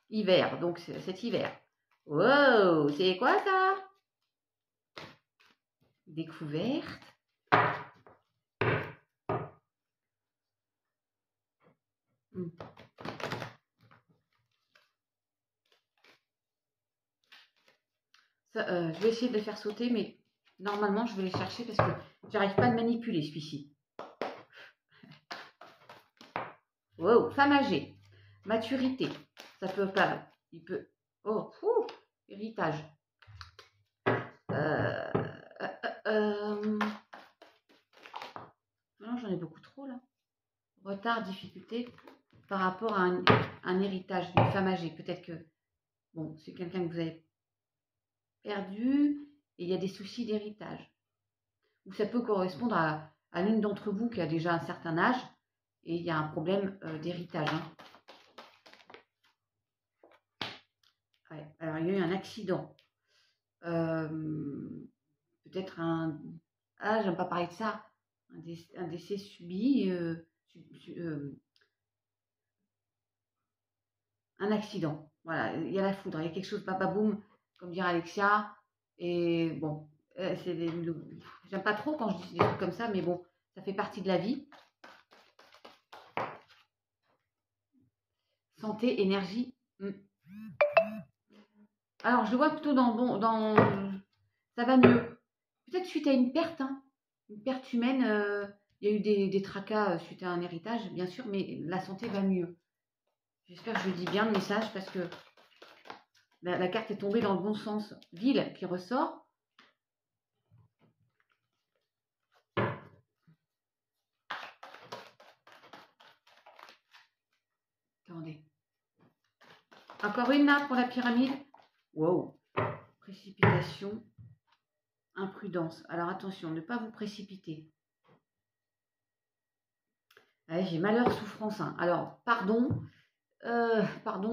Hiver, donc cet hiver. Wow, c'est quoi ça? Découverte. Ça, je vais essayer de les faire sauter, mais normalement, je vais les chercher parce que j'arrive pas à le manipuler, celui-ci. Wow, femme âgée. Maturité. Ça peut pas. Il peut. Oh, héritage. Non, j'en ai beaucoup trop là. Retard, difficulté par rapport à un héritage d'une femme âgée. Peut-être que, bon, c'est quelqu'un que vous avez perdu et il y a des soucis d'héritage. Ou ça peut correspondre à l'une d'entre vous qui a déjà un certain âge et il y a un problème d'héritage. Hein. Ouais. Alors, il y a eu un accident. Peut-être un... Ah, j'aime pas parler de ça. Un décès subi. Un accident. Voilà, il y a la foudre. Il y a quelque chose, bababoum, comme dirait Alexia. Et bon, j'aime pas trop quand je dis des trucs comme ça, mais bon, ça fait partie de la vie. Santé, énergie. Alors, je le vois plutôt dans... ça va mieux. Peut-être suite à une perte, hein, une perte humaine. Il y a eu des tracas suite à un héritage, bien sûr, mais la santé va mieux. J'espère que je dis bien le message parce que la carte est tombée dans le bon sens. Ville qui ressort. Attendez. Encore une là pour la pyramide. Wow. Précipitation. Imprudence. Alors attention, ne pas vous précipiter. Ouais, j'ai malheur, souffrance. Hein. Alors, pardon,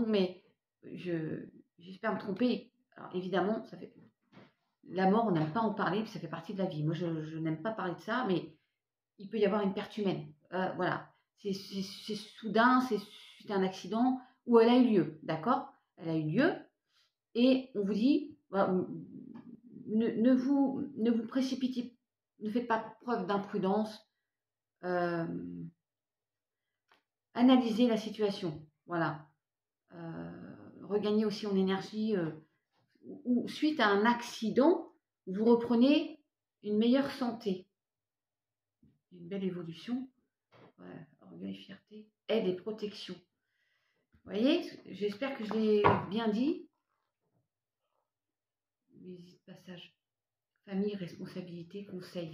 mais j'espère me tromper. Alors, évidemment, ça fait la mort, on n'aime pas en parler, puis ça fait partie de la vie. Moi, je n'aime pas parler de ça, mais il peut y avoir une perte humaine. Voilà, c'est soudain, c'est suite à un accident où elle a eu lieu, d'accord? Elle a eu lieu, et on vous dit, bah, ne vous précipitez, ne faites pas preuve d'imprudence. Analysez la situation, voilà. Regagnez aussi en énergie. Ou suite à un accident, vous reprenez une meilleure santé. Une belle évolution. Ouais, orgueil, fierté, aide et protection. Vous voyez, j'espère que je l'ai bien dit. Visite, passage. Famille, responsabilité, conseil.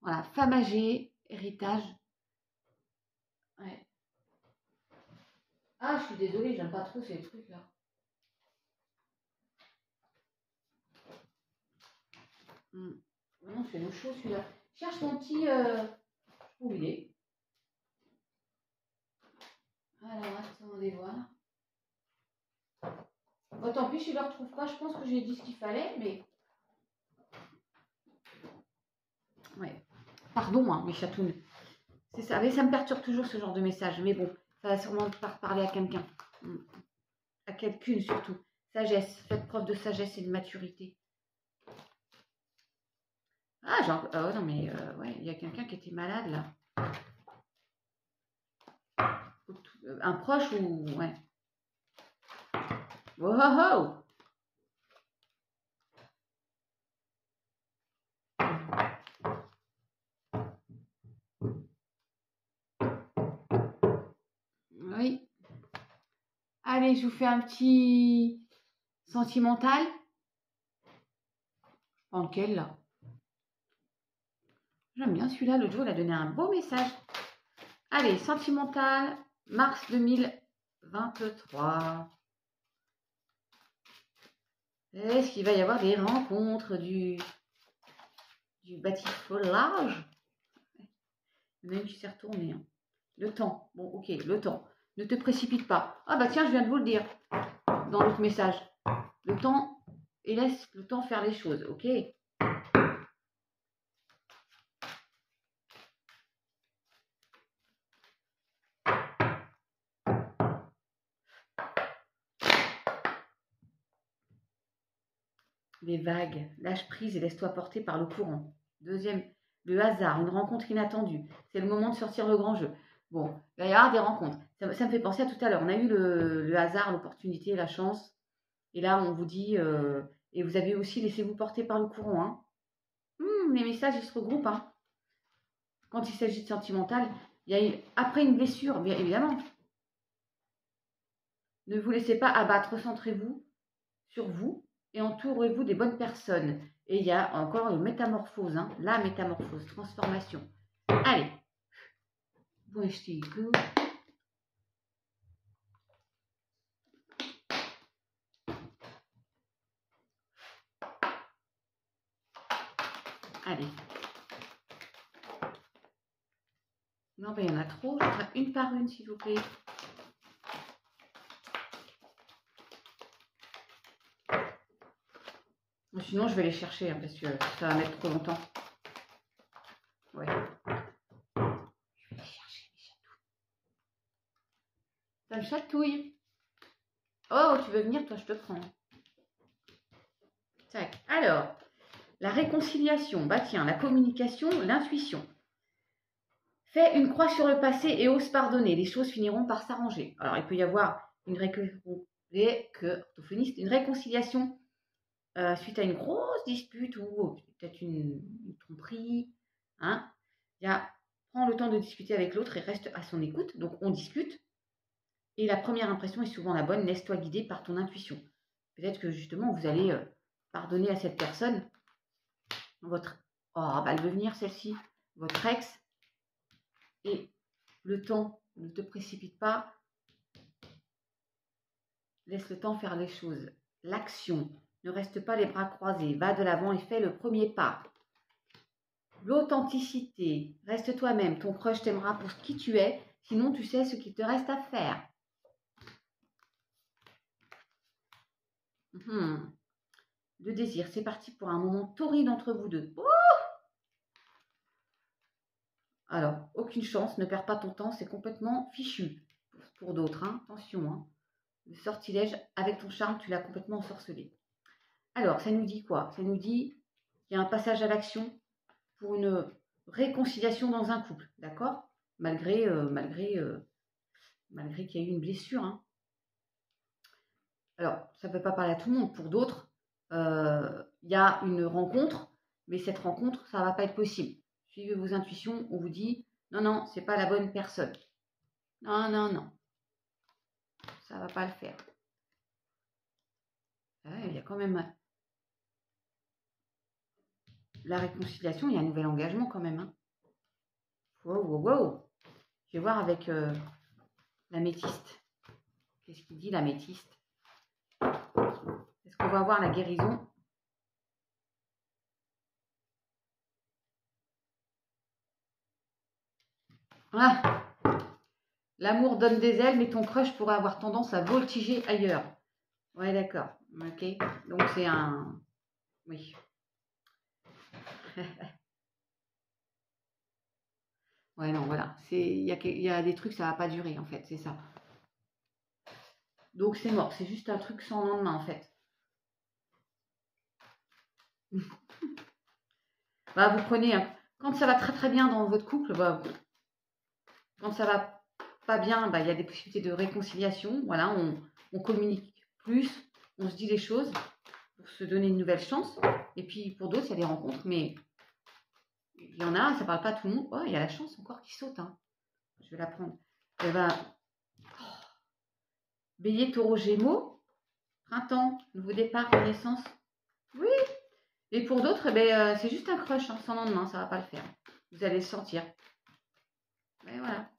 Voilà, femme âgée, héritage. Ouais. Ah, je suis désolée, j'aime pas trop ces trucs-là. Non, c'est le chaud celui-là. Cherche mon petit... Où il est? Alors, attendez voir. Bon, tant pis, je ne le retrouve pas. Je pense que j'ai dit ce qu'il fallait, mais... Ouais. Pardon, hein, mes chatounes. C'est ça. Mais ça me perturbe toujours ce genre de message. Mais bon, ça va sûrement parler à quelqu'un. À quelqu'une surtout. Sagesse. Faites preuve de sagesse et de maturité. Ah, genre... Oh non, mais... ouais, il y a quelqu'un qui était malade, là. Un proche ou... Ouais. Oh, oh, oh. Oui. Allez, je vous fais un petit sentimental. En lequel, là? J'aime bien celui-là. L'autre jour, il a donné un beau message. Allez, sentimental, mars 2023. Est-ce qu'il va y avoir des rencontres du batifolage? Il y en a une qui s'est retournée. Hein. Le temps. Bon, ok, le temps. Ne te précipite pas. Ah bah tiens, je viens de vous le dire dans l'autre message. Le temps, et laisse le temps faire les choses, ok? Les vagues, lâche prise et laisse-toi porter par le courant. Deuxième, le hasard, une rencontre inattendue. C'est le moment de sortir le grand jeu. Bon, il va y avoir des rencontres. Ça me fait penser à tout à l'heure. On a eu le hasard, l'opportunité, la chance. Et là, on vous dit, et vous avez aussi laissez-vous porter par le courant. Hein. Les messages, ils se regroupent. Hein. Quand il s'agit de sentimental, il y a après une blessure, bien évidemment. Ne vous laissez pas abattre, recentrez-vous sur vous et entourez-vous des bonnes personnes. Et il y a encore une métamorphose, hein, la métamorphose, transformation. Allez, bon, je t'ai écoute. Allez. Non, ben, il y en a trop. Je ferai une par une, s'il vous plaît. Sinon, je vais les chercher, hein, parce que ça va mettre trop longtemps. Ouais. Je vais les chercher, les chatouilles. Ça me chatouille. Oh, tu veux venir? Toi, je te prends. Tac. Alors, la réconciliation. Bah tiens, la communication, l'intuition. Fais une croix sur le passé et ose pardonner. Les choses finiront par s'arranger. Alors, il peut y avoir une réconciliation suite à une grosse dispute ou peut-être une tromperie, hein, prends le temps de discuter avec l'autre et reste à son écoute. Donc, on discute. Et la première impression est souvent la bonne. Laisse-toi guider par ton intuition. Peut-être que justement, vous allez pardonner à cette personne. Elle veut venir celle-ci. Votre ex. Et le temps, ne te précipite pas. Laisse le temps faire les choses. L'action. Ne reste pas les bras croisés. Va de l'avant et fais le premier pas. L'authenticité. Reste toi-même. Ton crush t'aimera pour qui tu es. Sinon, tu sais ce qu'il te reste à faire. Le désir. C'est parti pour un moment torride entre vous deux. Oh, alors, aucune chance. Ne perds pas ton temps. C'est complètement fichu. Pour d'autres. Hein. Attention. Hein. Le sortilège. Avec ton charme, tu l'as complètement ensorcelé. Alors, ça nous dit quoi? Ça nous dit qu'il y a un passage à l'action pour une réconciliation dans un couple, d'accord? Malgré qu'il y a eu une blessure. Hein. Alors, ça ne peut pas parler à tout le monde. Pour d'autres, il y a une rencontre, mais cette rencontre, ça ne va pas être possible. Suivez vos intuitions, on vous dit, non, c'est pas la bonne personne. Non. Ça ne va pas le faire. Il y a quand même la réconciliation, il y a un nouvel engagement quand même. Hein. Wow. Je vais voir avec l'améthyste. Qu'est-ce qu'il dit l'améthyste? Est-ce qu'on va voir la guérison? Ah, l'amour donne des ailes, mais ton crush pourrait avoir tendance à voltiger ailleurs. Ouais, d'accord. Ok. Donc c'est un... Oui. Ouais, non, voilà. Il y a des trucs, ça va pas durer, en fait. C'est ça. Donc c'est mort. C'est juste un truc sans lendemain, en fait. Vous prenez... Quand ça va très très bien dans votre couple, quand ça va pas bien, il y a des possibilités de réconciliation. Voilà, on communique plus, on se dit les choses pour se donner une nouvelle chance. Et puis pour d'autres, il y a des rencontres, mais il y en a, ça ne parle pas à tout le monde. Oh, il y a la chance encore qui saute. Hein. Je vais la prendre. Bélier, taureau, gémeaux, printemps, nouveau départ, renaissance. Oui. Et pour d'autres, c'est juste un crush, hein, sans lendemain, ça ne va pas le faire. Vous allez le sentir. Mais voilà.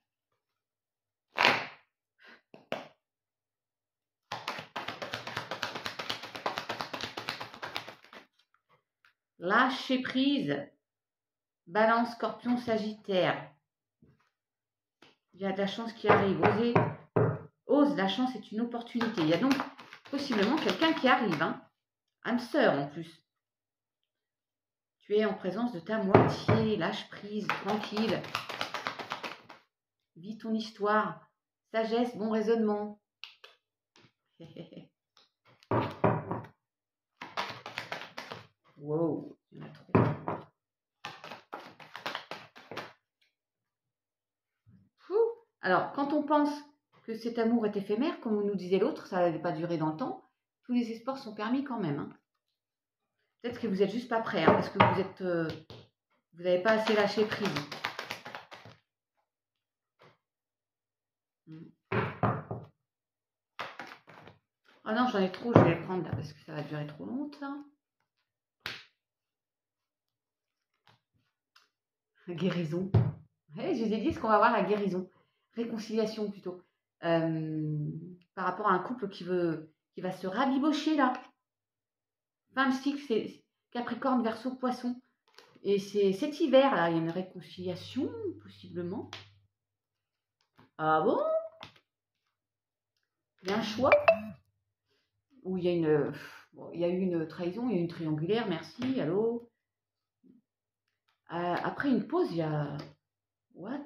Lâcher prise. Balance, scorpion, sagittaire. Il y a de la chance qui arrive. Ose, la chance est une opportunité. Il y a donc possiblement quelqu'un qui arrive. Hein. Âme sœur en plus. Tu es en présence de ta moitié. Lâche prise, tranquille. Vis ton histoire. Sagesse, bon raisonnement. Wow, il y en a trop. Alors, quand on pense que cet amour est éphémère, comme nous disait l'autre, ça n'allait pas durer dans le temps, tous les espoirs sont permis quand même. Hein. Peut-être que vous n'êtes juste pas prêt, hein, parce que vous n'avez pas assez lâché prise. Oh non, j'en ai trop, je vais les prendre là, parce que ça va durer trop longtemps. La guérison. Ouais, je vous ai dit ce qu'on va voir, la guérison. Réconciliation plutôt. Par rapport à un couple qui va se rabibocher là. Fin de cycle, c'est Capricorne, Verseau, Poisson. Et c'est cet hiver là, il y a une réconciliation possiblement. Ah bon? Il y a un choix où il y a eu une trahison, il y a eu une triangulaire, merci, allô. Après une pause, il y a... What?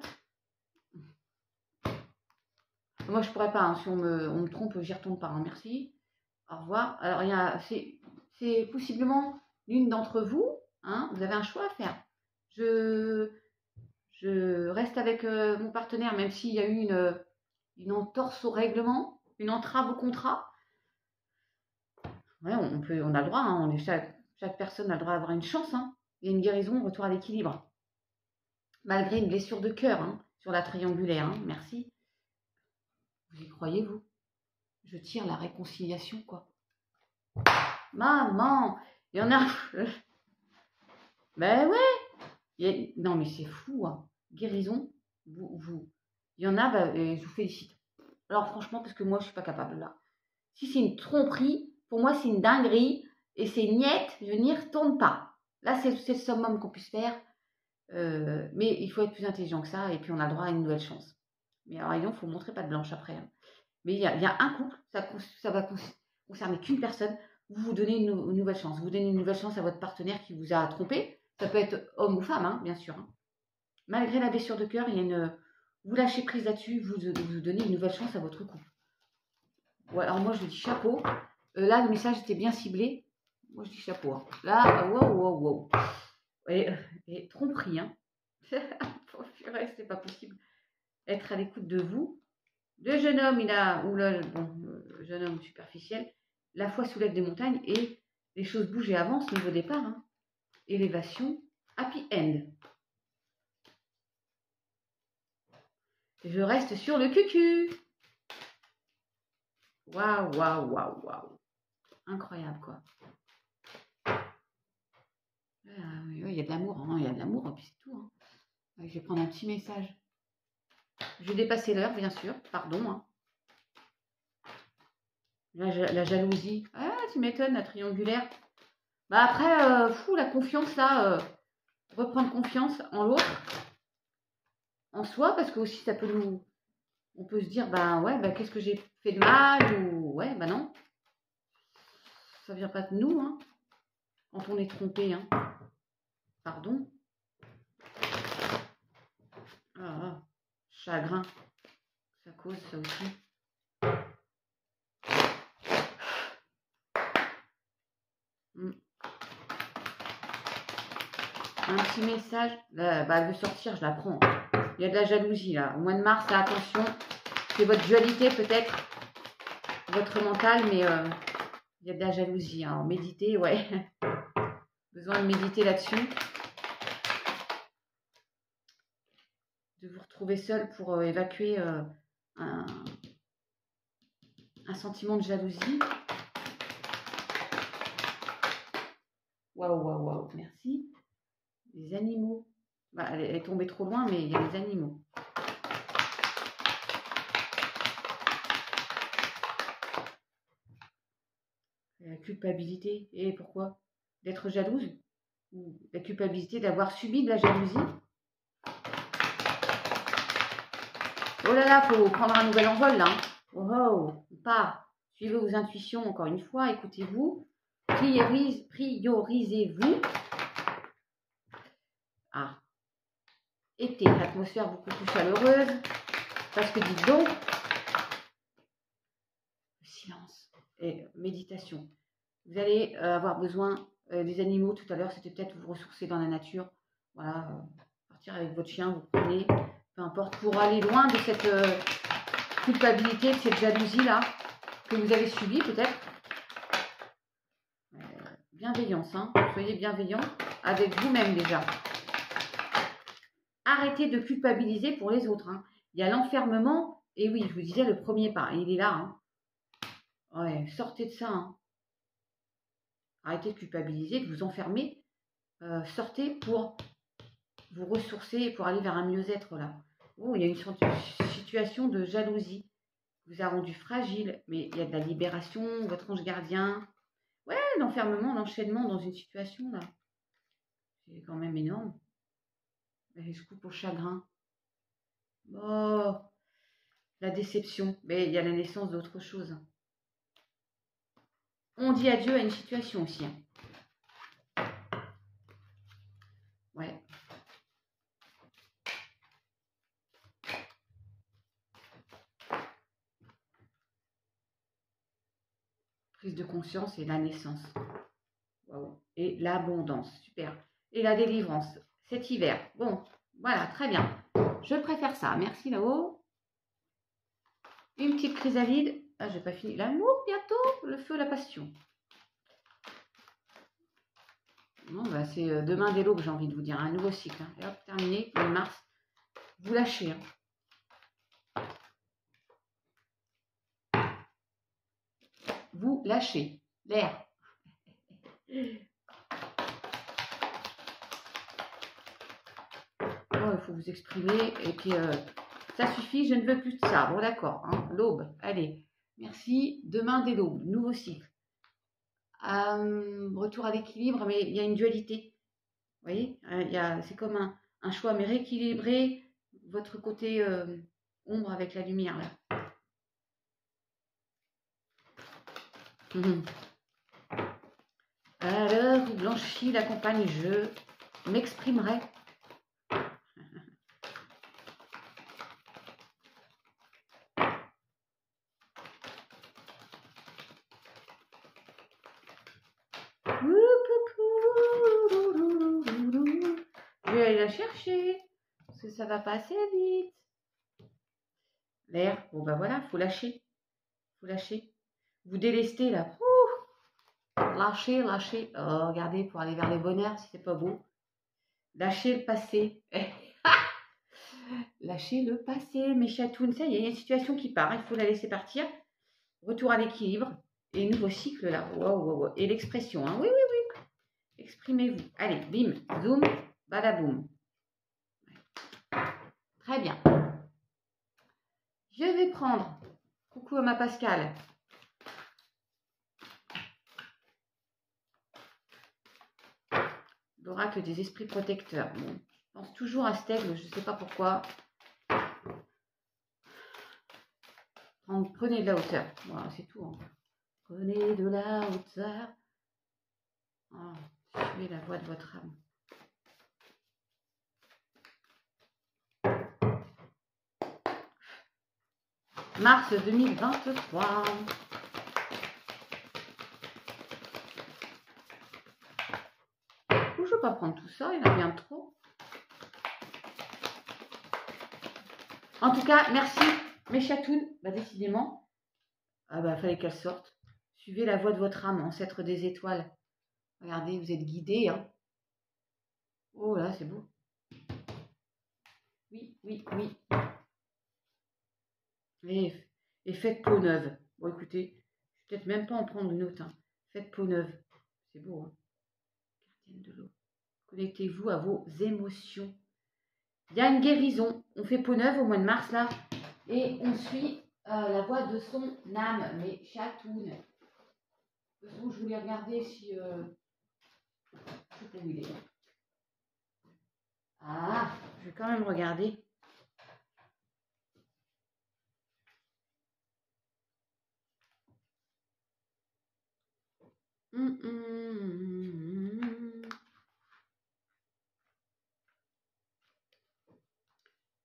Moi, je pourrais pas. Hein. Si on me trompe, j'y retourne pas. Hein. Merci. Au revoir. Alors, c'est possiblement l'une d'entre vous. Hein, vous avez un choix à faire. Je reste avec mon partenaire, même s'il y a eu une entorse au règlement, une entrave au contrat. Ouais, on a le droit, hein, chaque personne a le droit d'avoir une chance. Hein. Il y a une guérison, retour à l'équilibre. Malgré une blessure de cœur hein, sur la triangulaire. Hein, merci. Vous y croyez, vous? Je tire la réconciliation, quoi. Maman, il y en a... Ben ouais. Non, mais c'est fou. Hein. Guérison, il y en a, bah, je vous félicite. Alors franchement, parce que moi, je suis pas capable, là. Si c'est une tromperie, pour moi, c'est une dinguerie. Et c'est niette, je n'y retourne pas. Là, c'est le summum qu'on puisse faire. Mais il faut être plus intelligent que ça. Et puis, on a le droit à une nouvelle chance. Mais alors, il faut montrer pas de blanche après. Hein. Mais il y a un couple, ça va concerner qu'une personne. Vous donnez une nouvelle chance. Vous donnez une nouvelle chance à votre partenaire qui vous a trompé. Ça peut être homme ou femme, hein, bien sûr. Hein. Malgré la blessure de cœur, il y a une... Vous lâchez prise là-dessus, vous donnez une nouvelle chance à votre couple. Ouais, alors moi, je dis chapeau. Là, le message était bien ciblé. Moi, je dis chapeau. Hein. Là, wow. Et tromperie, hein. C'est pas possible. Être à l'écoute de vous. Le jeune homme, il a... jeune homme superficiel. La foi soulève des montagnes et les choses bougent et avancent niveau départ. Hein. Élévation, happy end. Je reste sur le cucu. Waouh. Incroyable, quoi. Oui, il y a de l'amour. Hein, il y a de l'amour, puis c'est tout. Hein. Je vais prendre un petit message. Je vais dépasser l'heure, bien sûr. Pardon. Hein. La jalousie. Ah, tu m'étonnes, la triangulaire. Bah après, la confiance, là. Reprendre confiance en l'autre. En soi, parce que aussi, ça peut nous... On peut se dire, qu'est-ce que j'ai fait de mal ou... Ouais, non. Ça vient pas de nous, hein. Quand on est trompé, hein. Pardon. Chagrin. Ça cause ça aussi. Un petit message. Elle veut sortir, je la prends. Il y a de la jalousie, là. Au mois de mars, là, attention. C'est votre dualité, peut-être. Votre mental, mais il y a de la jalousie. Hein. Méditez, ouais. Besoin de méditer là-dessus. De vous retrouver seul pour évacuer un sentiment de jalousie. Waouh. Merci. Les animaux. Elle est tombée trop loin, mais il y a les animaux. La culpabilité. Et pourquoi? D'être jalouse? Ou la culpabilité d'avoir subi de la jalousie? Oh là là, faut prendre un nouvel envol là. Oh, on part. Suivez vos intuitions encore une fois, écoutez-vous. Priorisez-vous. Ah. Été, atmosphère beaucoup plus chaleureuse. Parce que dites donc, le silence et méditation. Vous allez avoir besoin des animaux. Tout à l'heure, c'était peut-être vous ressourcer dans la nature. Voilà, partir avec votre chien, vous prenez, peu importe, pour aller loin de cette culpabilité, de cette jalousie-là que vous avez subie peut-être. Bienveillance, hein. Soyez bienveillant avec vous-même déjà. Arrêtez de culpabiliser pour les autres. Hein. Il y a l'enfermement, et oui, je vous disais, le premier pas, il est là. Hein. Ouais, sortez de ça. Hein. Arrêtez de culpabiliser, de vous enfermer. Sortez pour vous ressourcer, pour aller vers un mieux-être là. Oh, il y a une situation de jalousie qui vous a rendu fragile, mais il y a de la libération, votre ange gardien. Ouais, l'enfermement, l'enchaînement dans une situation là. C'est quand même énorme. Et je coupe au chagrin. Oh, la déception. Mais il y a la naissance d'autre chose. On dit adieu à une situation aussi. Hein. Ouais. Prise de conscience et la naissance. Wow. Et l'abondance. Super. Et la délivrance. Cet hiver. Bon, voilà, très bien. Je préfère ça. Merci là-haut. Une petite chrysalide. Ah, j'ai pas fini. L'amour bientôt. Le feu, la passion. Bon, bah, c'est demain dès l'aube, j'ai envie de vous dire. Un nouveau cycle. Hein. Et hop, terminé. Le mars. Vous lâchez. Hein. Vous lâchez. L'air. Bon, il faut vous exprimer. Et puis, ça suffit. Je ne veux plus de ça. Bon, d'accord. Hein. L'aube. Allez. Merci. Demain dès l'aube. Nouveau cycle. Retour à l'équilibre, mais il y a une dualité. Vous voyez, c'est comme un choix, mais rééquilibrer votre côté ombre avec la lumière là. Alors, vous blanchis la campagne, je m'exprimerai. Je vais aller la chercher, parce que ça va pas assez vite. L'air, bon ben voilà, faut lâcher. Faut lâcher. Vous délestez là. Lâchez, lâchez. Oh, regardez, pour aller vers le bonheur, si c'est pas beau. Lâchez le passé. Lâchez le passé, mes chatounes. Ça y est, il y a une situation qui part. Il faut la laisser partir. Retour à l'équilibre. Et nouveau cycle là. Wow, wow, wow. Et l'expression. Hein. Oui, oui, oui. Exprimez-vous. Allez, bim, zoom, badaboum. Très bien. Je vais prendre. Coucou à ma Pascal. L'oracle des esprits protecteurs. Bon, je pense toujours à Stègle, je ne sais pas pourquoi. Prenez de la hauteur. Voilà, c'est tout. Hein. Prenez de la hauteur. Oh, suivez la voix de votre âme. Mars 2023. Je ne vais pas prendre tout ça, il y en a bien trop. En tout cas, merci mes chatounes. Bah, décidément, ah bah, fallait qu'elles sortent. Suivez la voix de votre âme, ancêtre des étoiles. Regardez, vous êtes guidés. Hein. Oh là, c'est beau. Oui, oui, oui. Et faites peau neuve. Bon, écoutez, je vais peut-être même pas en prendre une autre. Hein. Faites peau neuve. C'est beau. Hein. Gardienne de l'eau. Connectez-vous à vos émotions. Il y a une guérison. On fait peau neuve au mois de mars, là. Et on suit la voix de son âme, mes chatounes. De toute façon, je voulais regarder si... je sais pas où il est. Ah, je vais quand même regarder.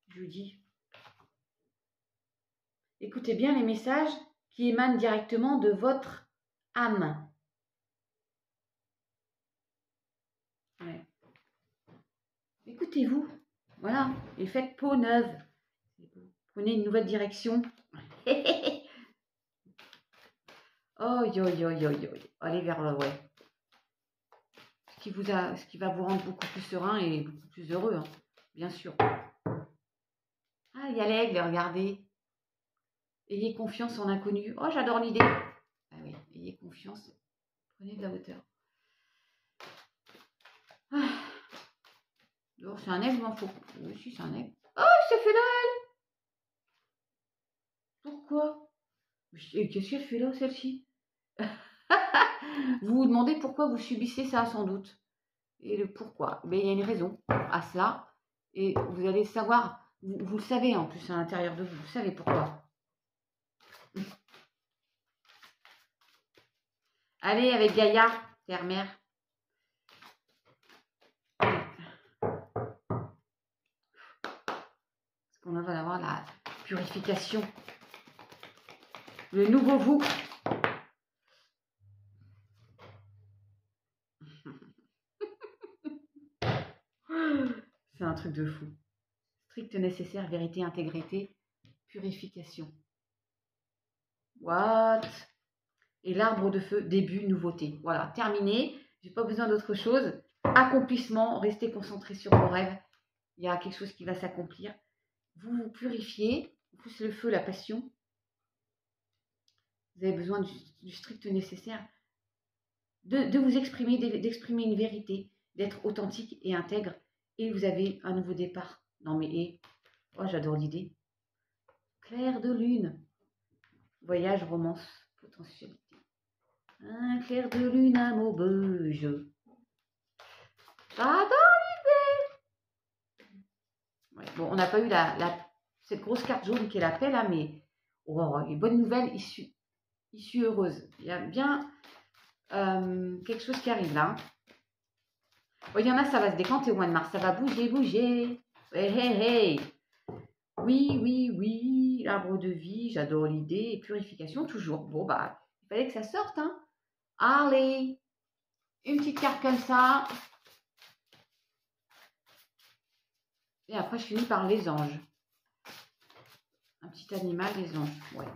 Je vous dis. Écoutez bien les messages qui émanent directement de votre âme. Ouais. Écoutez-vous. Voilà. Et faites peau neuve. Prenez une nouvelle direction. Oh, yo, yo, yo, yo. Allez vers le ouais. Ce qui va vous rendre beaucoup plus serein et beaucoup plus heureux, hein, bien sûr. Ah, il y a l'aigle, regardez. Ayez confiance en l'inconnu. Oh, j'adore l'idée. Ah oui, ayez confiance. Prenez de la hauteur. Ah. Oh, c'est un aigle, m'en faut. Oui, si, c'est un aigle. Oh, ça fait là, elle. Pourquoi? Et qu'est-ce qu'elle fait là, celle-ci? Vous vous demandez pourquoi vous subissez ça, sans doute. Et le pourquoi. Mais il y a une raison à cela. Et vous allez savoir, vous le savez en plus à l'intérieur de vous, vous savez pourquoi. Allez avec Gaïa, terre-mère. Parce qu'on va avoir la purification. Le nouveau vous. C'est un truc de fou. Strict nécessaire, vérité, intégrité, purification. What? Et l'arbre de feu, début, nouveauté. Voilà, terminé. J'ai pas besoin d'autre chose. accomplissement, restez concentrés sur vos rêves. Il y a quelque chose qui va s'accomplir. Vous vous purifiez, plus le feu, la passion. Vous avez besoin du strict nécessaire. De vous exprimer, d'exprimer une vérité, d'être authentique et intègre. Et vous avez un nouveau départ. Non mais, oh, j'adore l'idée. Clair de lune. Voyage, romance, potentialité. Un clair de lune à Maubeuge. J'adore l'idée. Ouais, bon, on n'a pas eu cette grosse carte jaune qui est la paix là, mais oh, une bonne nouvelle, issue heureuse. Il y a bien quelque chose qui arrive là. Bon, il y en a, ça va se décanter au mois de mars. Ça va bouger, bouger. Hey, hey, hey. Oui, oui, oui. L'arbre de vie, j'adore l'idée. Et purification, toujours. Bon, bah, il fallait que ça sorte, hein. Allez, une petite carte comme ça. Et après, je finis par les anges. Un petit animal, les anges. Ouais.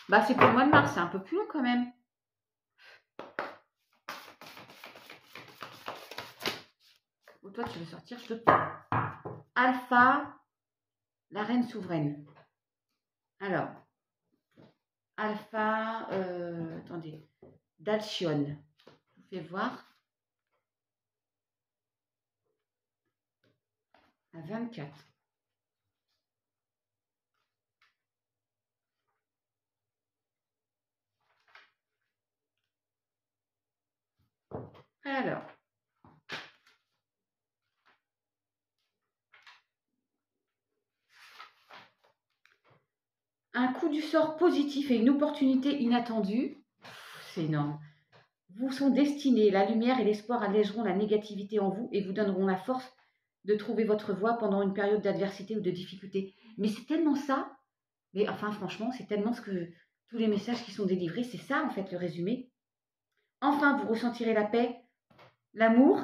Bah, c'est pour le mois de mars. C'est un peu plus long quand même. Ou toi, tu veux sortir, je te prends. Alpha, la reine souveraine. Alors, Alpha, attendez, d'Alcyone. Je vous fais voir. À 24. Alors. Un coup du sort positif et une opportunité inattendue. C'est énorme. Vous sont destinés. La lumière et l'espoir allégeront la négativité en vous et vous donneront la force de trouver votre voie pendant une période d'adversité ou de difficulté. Mais c'est tellement ça. Mais enfin, franchement, c'est tellement ce que tous les messages qui sont délivrés, c'est ça en fait le résumé. Enfin, vous ressentirez la paix, l'amour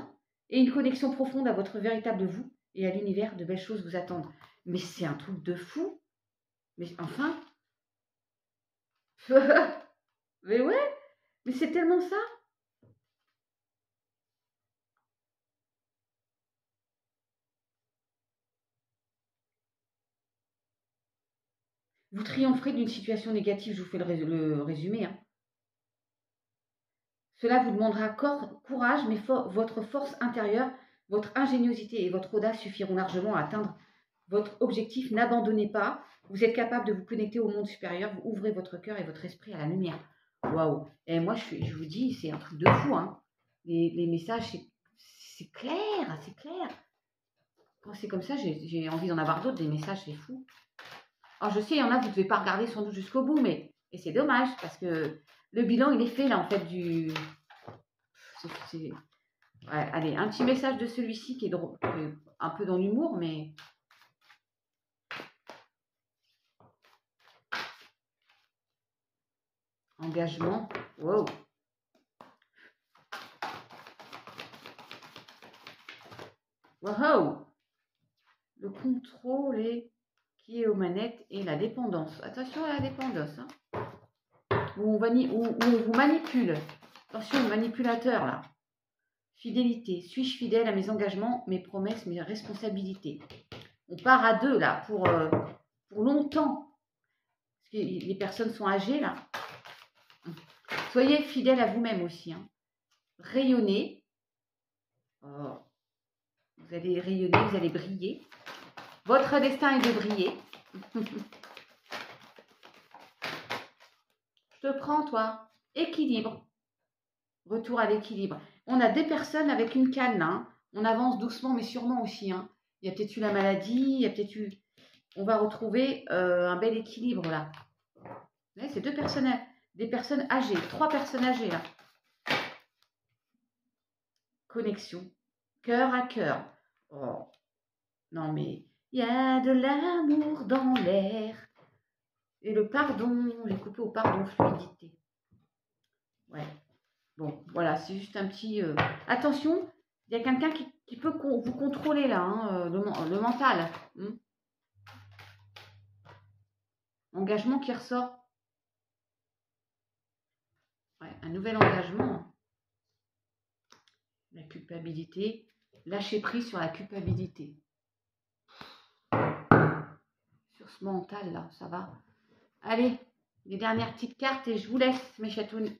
et une connexion profonde à votre véritable vous et à l'univers. De belles choses vous attendent. Mais c'est un truc de fou. Mais enfin. Mais ouais, mais c'est tellement ça. Vous triompherez d'une situation négative, je vous fais le résumé. Hein. Cela vous demandera courage, mais votre force intérieure, votre ingéniosité et votre audace suffiront largement à atteindre votre objectif. N'abandonnez pas, vous êtes capable de vous connecter au monde supérieur, vous ouvrez votre cœur et votre esprit à la lumière. Waouh. Et moi, je vous dis, c'est un truc de fou. Hein. Les messages, c'est clair, c'est clair. Quand c'est comme ça, j'ai envie d'en avoir d'autres, des messages, c'est fou. Alors, je sais, il y en a, vous ne devez pas regarder sans doute jusqu'au bout, mais et c'est dommage, parce que le bilan, il est fait, là, en fait, du... Ouais, allez, un petit message de celui-ci qui est drôle, un peu dans l'humour, mais... Engagement, wow. Wow. Le contrôle qui est aux manettes et la dépendance. Attention à la dépendance. Hein. Où on vous manipule. Attention, le manipulateur, là. Fidélité. Suis-je fidèle à mes engagements, mes promesses, mes responsabilités? On part à deux, là, pour longtemps. Parce que les personnes sont âgées, là. Soyez fidèle à vous-même aussi. Hein. Rayonnez. Oh. Vous allez rayonner, vous allez briller. Votre destin est de briller. Je te prends, toi. Équilibre. Retour à l'équilibre. On a des personnes avec une canne. Hein. On avance doucement, mais sûrement aussi. Hein. Il y a peut-être eu la maladie. Il y a peut-être eu... On va retrouver un bel équilibre, là. C'est des personnes âgées. 3 personnes âgées, là. Connexion. Cœur à cœur. Oh. Non, mais... Il y a de l'amour dans l'air. Et le pardon, j'ai coupé au pardon, fluidité. Ouais. Bon, voilà, c'est juste un petit... Attention, il y a quelqu'un qui peut vous contrôler là, hein, le mental. Hein. Engagement qui ressort. Ouais, un nouvel engagement. La culpabilité. Lâcher prise sur la culpabilité. Sur ce mental là, ça va. Allez, les dernières petites cartes et je vous laisse mes chatounes.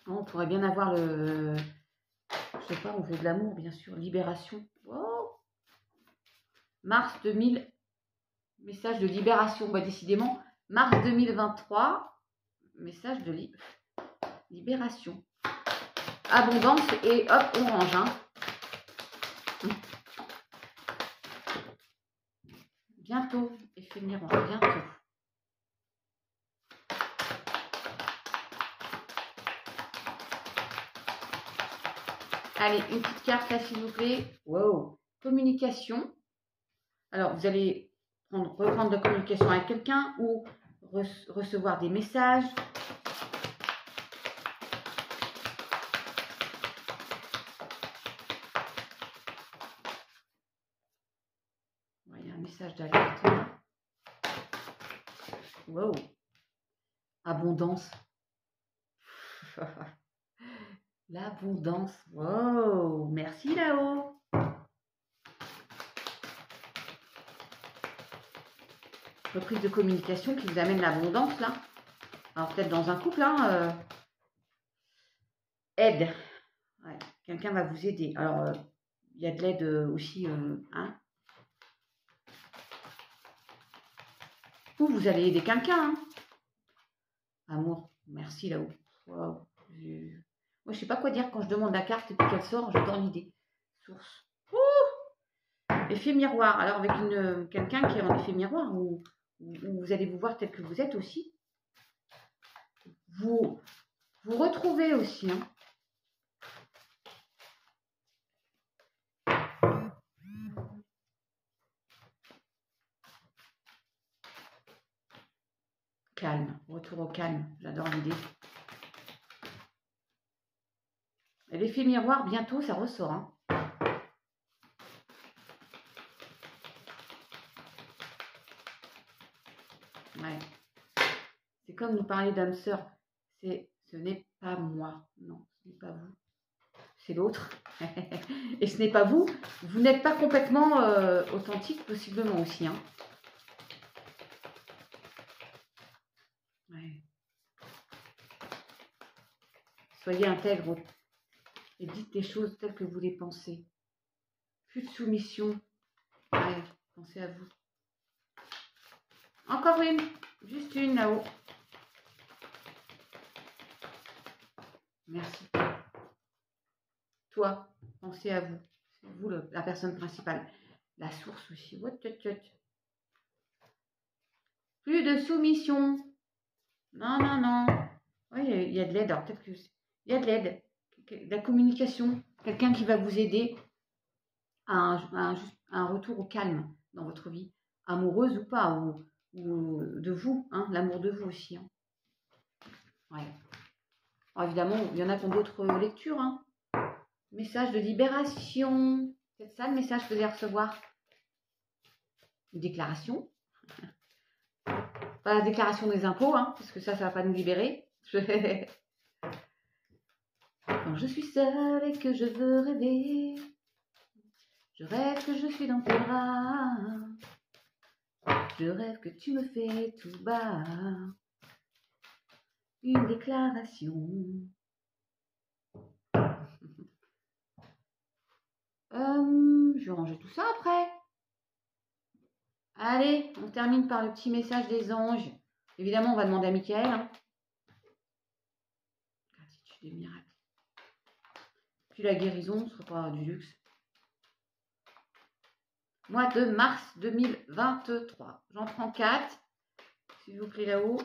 On pourrait bien avoir le... Je sais pas, on veut de l'amour, bien sûr. Libération. Oh, mars 2000. Message de libération. Bah, décidément, mars 2023. Message de libération. Abondance et hop, orange. Hein. Bientôt. Effet miroir. Bientôt. Allez, une petite carte là, s'il vous plaît. Wow. Communication. Alors, vous allez reprendre de la communication avec quelqu'un ou recevoir des messages. Il y a un message d'alerte. Wow. Abondance. L'abondance. Wow. Merci là-haut. Reprise de communication qui vous amène l'abondance là. Alors peut-être dans un couple, hein, aide. Ouais, quelqu'un va vous aider. Alors il y a de l'aide aussi, hein. Ou vous allez aider quelqu'un. Hein. Amour, merci là-haut. Wow. Moi je sais pas quoi dire quand je demande la carte et puis qu'elle sort, j'attends l'idée. Source. Effet miroir. Alors avec quelqu'un qui est en effet miroir ou vous allez vous voir tel que vous êtes aussi. Vous retrouvez aussi. Hein. Calme, retour au calme, j'adore l'idée. L'effet miroir, bientôt, ça ressort. Hein. Ouais. C'est comme nous parler d'âme sœur. Ce n'est pas moi. Non, ce n'est pas vous. C'est l'autre. Et ce n'est pas vous. Vous n'êtes pas complètement authentique, possiblement aussi. Hein. Ouais. Soyez intègre et dites les choses telles que vous les pensez. Plus de soumission. Ouais, pensez à vous. Encore une. Juste une là-haut. Merci. Toi, pensez à vous. C'est vous la personne principale. La source aussi. Plus de soumission. Non, non, non. Oui, il y a de l'aide. Alors peut-être que il y a de l'aide. De la communication. Quelqu'un qui va vous aider à un retour au calme dans votre vie. Amoureuse ou pas. Ou de vous. Hein, l'amour de vous aussi. Hein. Ouais. Alors, évidemment, il y en a qui ont d'autres lectures. Hein. Message de libération. C'est ça le message que vous allez recevoir. Une déclaration. Pas la déclaration des impôts, hein, parce que ça ne va pas nous libérer. Quand je suis seule et que je veux rêver, je rêve que je suis dans tes bras. Je rêve que tu me fais tout bas. Une déclaration. Je vais ranger tout ça après. Allez, on termine par le petit message des anges. Évidemment, on va demander à Michael. Hein. Gratitude des miracles. Puis la guérison, ce ne sera pas du luxe. Mois de mars 2023. J'en prends 4. S'il vous plaît, là-haut.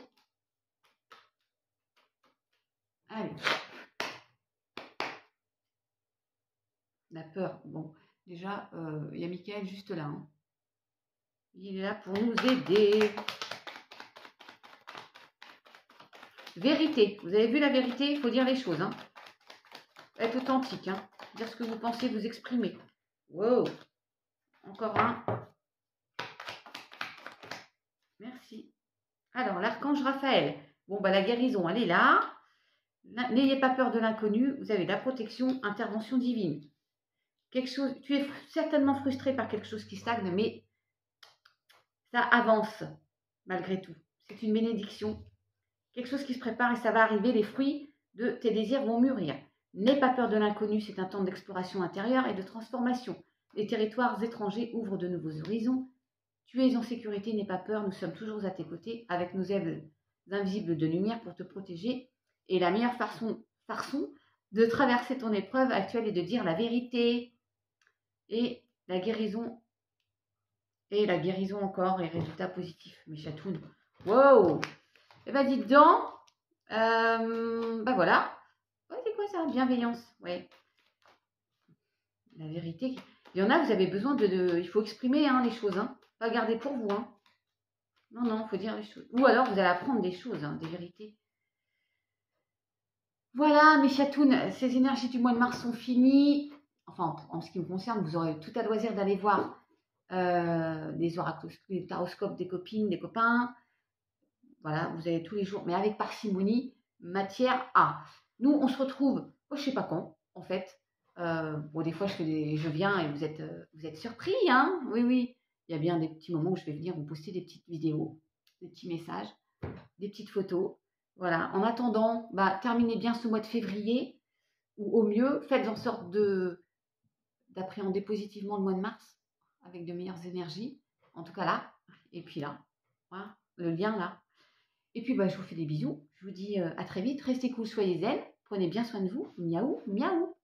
Allez. La peur. Bon, déjà, il y a Michael juste là. Hein. Il est là pour nous aider. Vérité. Vous avez vu la vérité? Il faut dire les choses. Hein. Être authentique. Hein. Dire ce que vous pensez, vous exprimer. Wow. Encore un. Merci. Alors, l'archange Raphaël. Bon, bah, la guérison, elle est là. N'ayez pas peur de l'inconnu. Vous avez la protection, intervention divine. Quelque chose, tu es certainement frustré par quelque chose qui stagne, mais ça avance malgré tout. C'est une bénédiction. Quelque chose qui se prépare et ça va arriver. Les fruits de tes désirs vont mûrir. N'aie pas peur de l'inconnu. C'est un temps d'exploration intérieure et de transformation. Les territoires étrangers ouvrent de nouveaux horizons. Tu es en sécurité, n'aie pas peur. Nous sommes toujours à tes côtés avec nos ailes invisibles de lumière pour te protéger. Et la meilleure façon de traverser ton épreuve actuelle est de dire la vérité. Et la guérison encore, et résultats positifs, mes chatounes. Wow! Et ben dis donc, ben voilà. Ouais, c'est quoi ça? Bienveillance, ouais. La vérité. Il y en a, vous avez besoin il faut exprimer hein, les choses, hein. Pas garder pour vous, hein. Non, il faut dire les choses. Ou alors vous allez apprendre des choses, hein, des vérités. Voilà, mes chatounes, ces énergies du mois de mars sont finies. Enfin, en ce qui me concerne, vous aurez tout à loisir d'aller voir les oracles, les taroscopes des copines, des copains. Voilà, vous avez tous les jours, mais avec parcimonie, matière à. Nous, on se retrouve, je ne sais pas quand, en fait. Bon, des fois, je viens et vous êtes surpris, hein. Oui. Il y a bien des petits moments où je vais venir vous poster des petites vidéos, des petits messages, des petites photos. Voilà. En attendant, terminez bien ce mois de février, ou au mieux, faites en sorte d'appréhender positivement le mois de mars, avec de meilleures énergies. En tout cas là, et puis là, voilà, le lien là. Et puis, je vous fais des bisous. Je vous dis à très vite. Restez cool, soyez zen. Prenez bien soin de vous. Miaou, miaou.